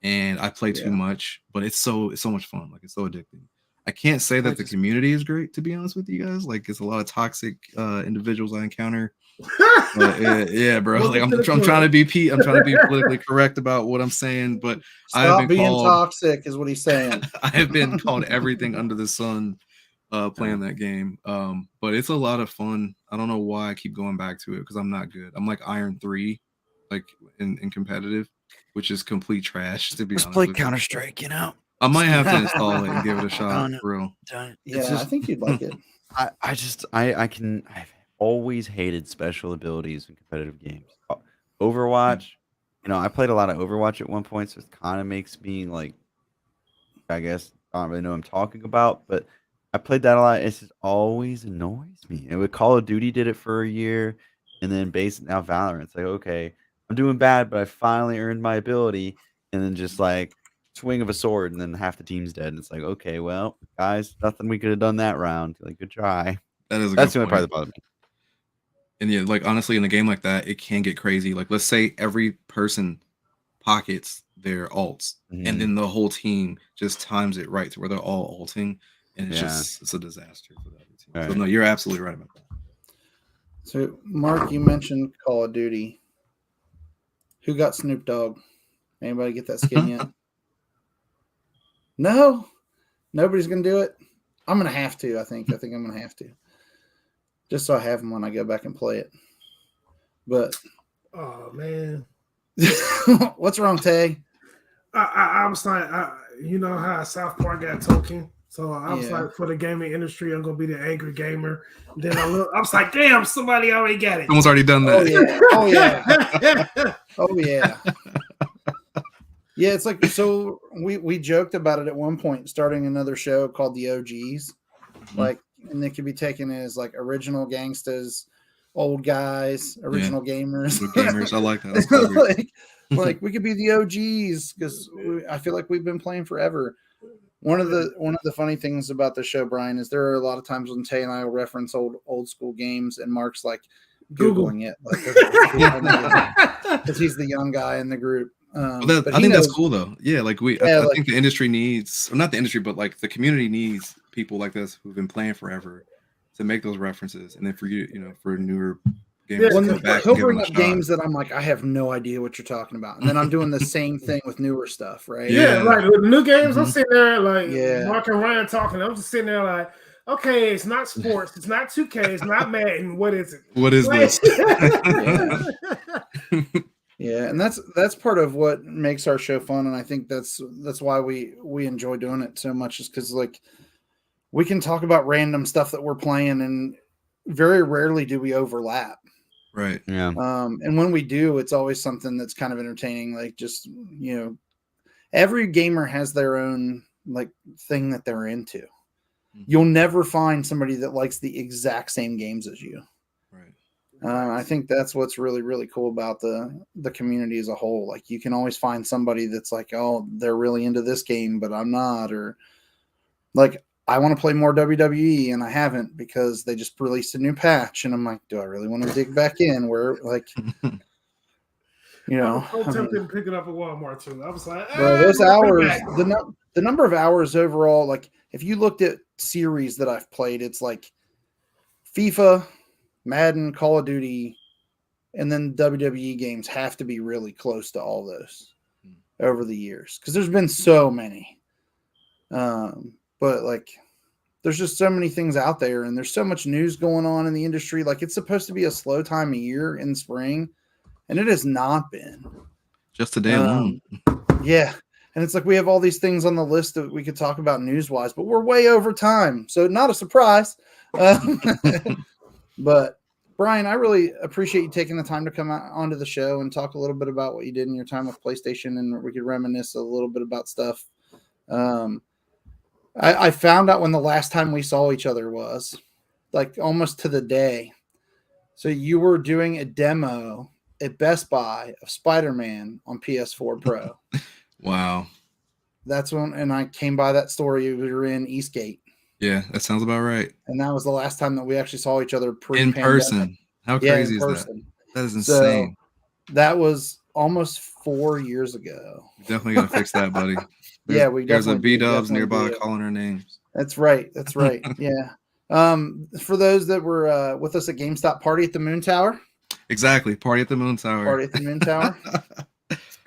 And I play too much, but it's so much fun. Like it's so addicting. I can't say that the community is great, to be honest with you guys. Like it's a lot of toxic individuals I encounter. But, yeah, bro. Like I'm trying to be politically correct about what I'm saying, but Stop being toxic is what he's saying. I have been called everything under the sun playing that game. But it's a lot of fun. I don't know why I keep going back to it because I'm not good. I'm like Iron 3, like in competitive, which is complete trash, to be honest. Let's play Counter-Strike, I might have to install it and give it a shot, for real. Yeah, I think you'd like it. I've always hated special abilities in competitive games. Overwatch, I played a lot of Overwatch at one point, so it kind of makes me like, I guess I don't really know what I'm talking about, but I played that a lot. It just always annoys me. And with Call of Duty did it for a year, and then now Valorant. It's like, okay, I'm doing bad, but I finally earned my ability, and then just like swing of a sword, and then half the team's dead. And it's like, okay, well, guys, nothing we could have done that round. Like, good try. That's the only part that bothered me. And yeah, like honestly, in a game like that, it can get crazy. Like, let's say every person pockets their ults, and then the whole team just times it right to where they're all ulting, and it's a disaster for the other team. Right. So no, you're absolutely right about that. So, Mark, you mentioned Call of Duty. Who got Snoop Dogg? Anybody get that skin yet? No, nobody's gonna do it. I'm gonna have to. I think I'm gonna have to, just so I have them when I go back and play it. But oh man, what's wrong, Tay? I was like, you know how South Park got Tolkien, so I was like, for the gaming industry, I'm gonna be the angry gamer. Then I was like, damn, somebody already got it. Someone's already done that. Oh yeah. Oh yeah. Yeah, it's like, so we joked about it at one point, starting another show called the OGs, like, and it could be taken as like original gangstas, old guys, original gamers. Gamers, I like that. like we could be the OGs because I feel like we've been playing forever. One of the funny things about the show, Brian, is there are a lot of times when Tay and I will reference old school games, and Mark's like Googling it, because he's the young guy in the group. I think that's cool though. Yeah, like I think the industry needs, or not the industry, but like the community needs people like this who've been playing forever to make those references, and then for you, for newer gamers, he'll bring up games that I'm like, I have no idea what you're talking about, and then I'm doing the same thing with newer stuff, right? Yeah, like with new games, I'm sitting there like Mark and Ryan talking. I'm just sitting there like, okay, it's not sports, it's not 2K, it's not Madden. What is it? What is this? Yeah, and that's part of what makes our show fun, and I think that's why we enjoy doing it so much, is because like we can talk about random stuff that we're playing, and very rarely do we overlap. Right. Yeah. And when we do, it's always something that's kind of entertaining. Like, just every gamer has their own like thing that they're into. you'll never find somebody that likes the exact same games as you. Right. I think that's what's really, really cool about the community as a whole. Like, you can always find somebody that's like, oh, they're really into this game, but I'm not. Or like, I want to play more WWE and I haven't because they just released a new patch. And I'm like, do I really want to dig back in? Where, like, you know, I was so tempted to pick it up at Walmart too. I was like, bro, those hours, the number of hours overall, like, if you looked at series that I've played, it's like FIFA, Madden, Call of Duty, and then WWE games have to be really close to all those over the years because there's been so many. But like, there's just so many things out there, and there's so much news going on in the industry. Like, it's supposed to be a slow time of year in spring, and it has not been. Just today alone. Yeah. And it's like we have all these things on the list that we could talk about news-wise, but we're way over time. So not a surprise. But Bryan, I really appreciate you taking the time to come out onto the show and talk a little bit about what you did in your time with PlayStation, and we could reminisce a little bit about stuff. I found out when the last time we saw each other was, like, almost to the day. So you were doing a demo at Best Buy of Spider-Man on PS4 Pro. Wow. That's when, and I came by that store. We were in Eastgate. Yeah, that sounds about right. And that was the last time that we actually saw each other In person. How crazy is that? That is insane. So that was almost 4 years ago. Definitely gotta fix that, buddy. There's a B-Dubs nearby calling her names. That's right. That's right. Yeah. For those that were with us at GameStop, Party at the Moon Tower. Exactly. Party at the Moon Tower. Party at the Moon Tower.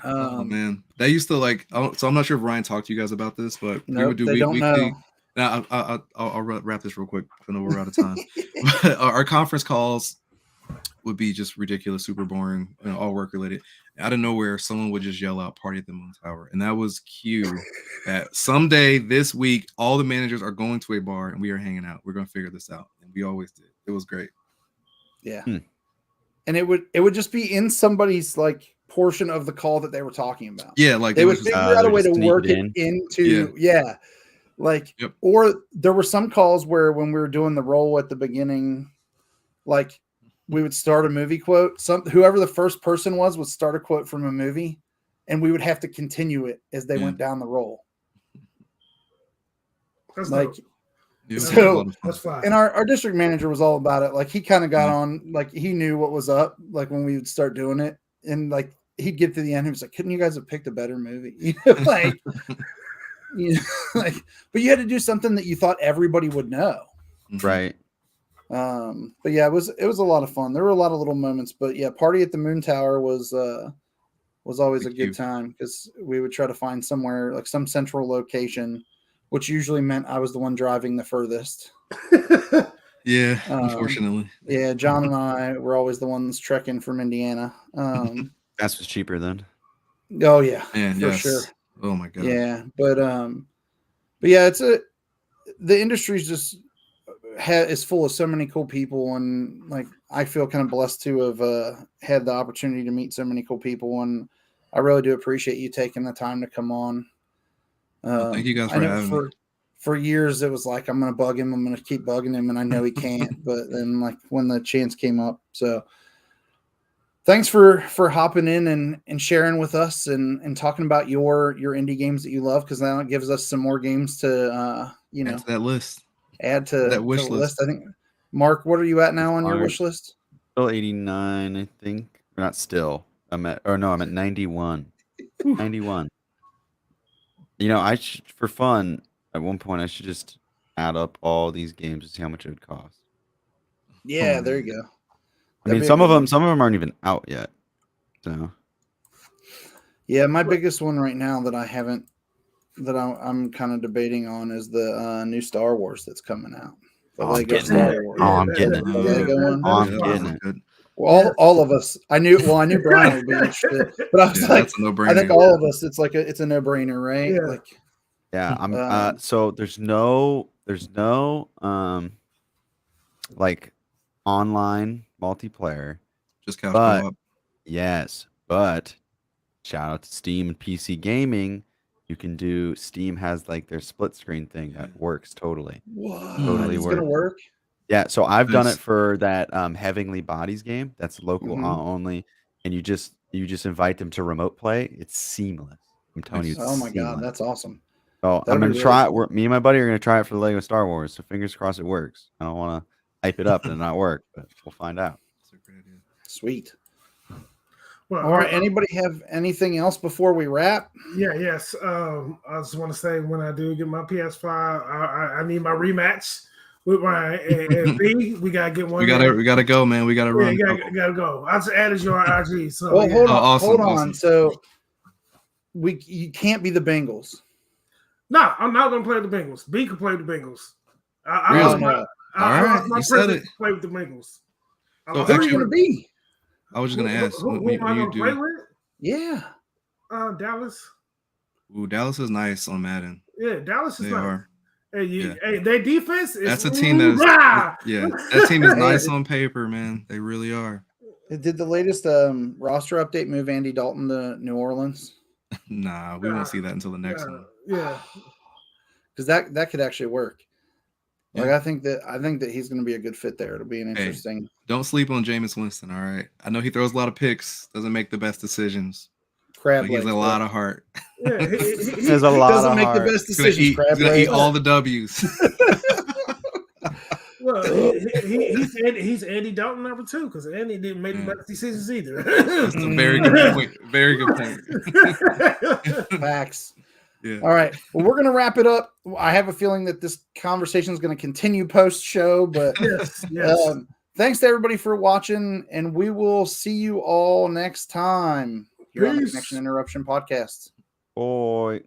Oh man, they used to like. So I'm not sure if Ryan talked to you guys about this, but nope, we would do weekly. Now I'll wrap this real quick. I know we're out of time. But our conference calls would be just ridiculous, super boring, all work related. Out of nowhere, someone would just yell out "Party at the Moon Tower," and that was cue that someday this week, all the managers are going to a bar and we are hanging out. We're going to figure this out, and we always did. It was great. Yeah, and it would just be in somebody's like portion of the call that they were talking about. Yeah, like they would figure out a way to work it into like, yep. Or there were some calls where when we were doing the roll at the beginning, like we would start a movie quote. Whoever the first person was would start a quote from a movie, and we would have to continue it as they went down the roll. That's like, so that's fine. And our district manager was all about it. Like, he kind of got on, like, he knew what was up, like when we would start doing it, and like he'd get to the end, he was like, "Couldn't you guys have picked a better movie?" You know, like. Like, but you had to do something that you thought everybody would know, right? But yeah, it was a lot of fun. There were a lot of little moments, but yeah, Party at the Moon Tower was always a good time because we would try to find somewhere, like some central location, which usually meant I was the one driving the furthest. Yeah, unfortunately. Yeah, John and I were always the ones trekking from Indiana. Gas was cheaper then. Oh yeah, for sure. Oh my god. Yeah, but yeah, the industry's just is full of so many cool people, and like I feel kind of blessed to have had the opportunity to meet so many cool people, and I really do appreciate you taking the time to come on. Thank you guys for having me. For years, it was like, I'm going to bug him. I'm going to keep bugging him, and I know he can't. But then, like, when the chance came up, so thanks for hopping in and sharing with us and talking about your indie games that you love, because now it gives us some more games to add to that list. Add to that wish list. I think, Mark, what are you at now on your wish list? Still 89, I think. Or not still. I'm at 91. 91. You know, for fun, at one point, I should just add up all these games to see how much it would cost. Yeah, there you go. I mean, some of them aren't even out yet. So, yeah, my biggest one right now that I'm kind of debating on is the new Star Wars that's coming out. I'm getting it. I'm getting it. Well, all of us. I knew Bryan would be interested, but I was like, that's a no-brainer. I think all of us. It's a no-brainer, right? Yeah. Like, yeah. I'm. So there's no like online multiplayer. Just couch co-op. Yes, but shout out to Steam and PC Gaming. You can do Steam has like their split screen thing that works totally. What? Totally It's gonna works. work. Yeah, so I've done it Nice. for that Heavenly Bodies game. That's local Mhm. only, and you just invite them to remote play. It's seamless. I'm telling you, Nice. it's Oh my god, seamless. that's awesome. So That'll I'm be gonna really try it. cool. Me and my buddy are gonna try it for the Lego Star Wars. So fingers crossed it works. I don't want to hype it up and it not work, but we'll find out. That's a great idea. Sweet. Well, All right. Anybody have anything else before we wrap? Yes. I just want to say when I do get my PS5, I need my rematch with Ryan and B. We gotta get one. We gotta go, man. We gotta run. You gotta go. I just added you on IG. So Well, hold on, awesome, hold on. awesome. So you can't be the Bengals. No, I'm not gonna play the Bengals. B can play the Bengals. I Really? lost my, No. I All lost right, my you said privilege it. to play with the Bengals. So Who are actually- you gonna be? I was just gonna ask. Who What am I you gonna play do? with? Yeah. Dallas. Ooh, Dallas is nice on Madden. Yeah, Dallas is They nice. are. Hey, hey, their defense is That's a team that is. Yeah, that team is nice on paper, man. They really are. Did the latest roster update move Andy Dalton to New Orleans? Nah, we won't see that until the next one. Yeah. Because that could actually work. Like Yeah. I think that he's going to be a good fit there. It'll be an Hey. interesting. Don't sleep on Jameis Winston. All right, I know he throws a lot of picks. Doesn't make the best decisions. Crab But he has legs, a lot of heart. Yeah, There's a lot doesn't of make heart. the best He's gonna decisions. eat. Crab He's gonna legs. eat all the W's. well, he's Andy Dalton number 2 because Andy didn't make the best decisions either. That's a very good point. Very good point. Facts. Yeah. All right. Well, we're going to wrap it up. I have a feeling that this conversation is going to continue post show, but yes. thanks to everybody for watching, and we will see you all next time here on the Peace. Connection Interruption podcast. Boy.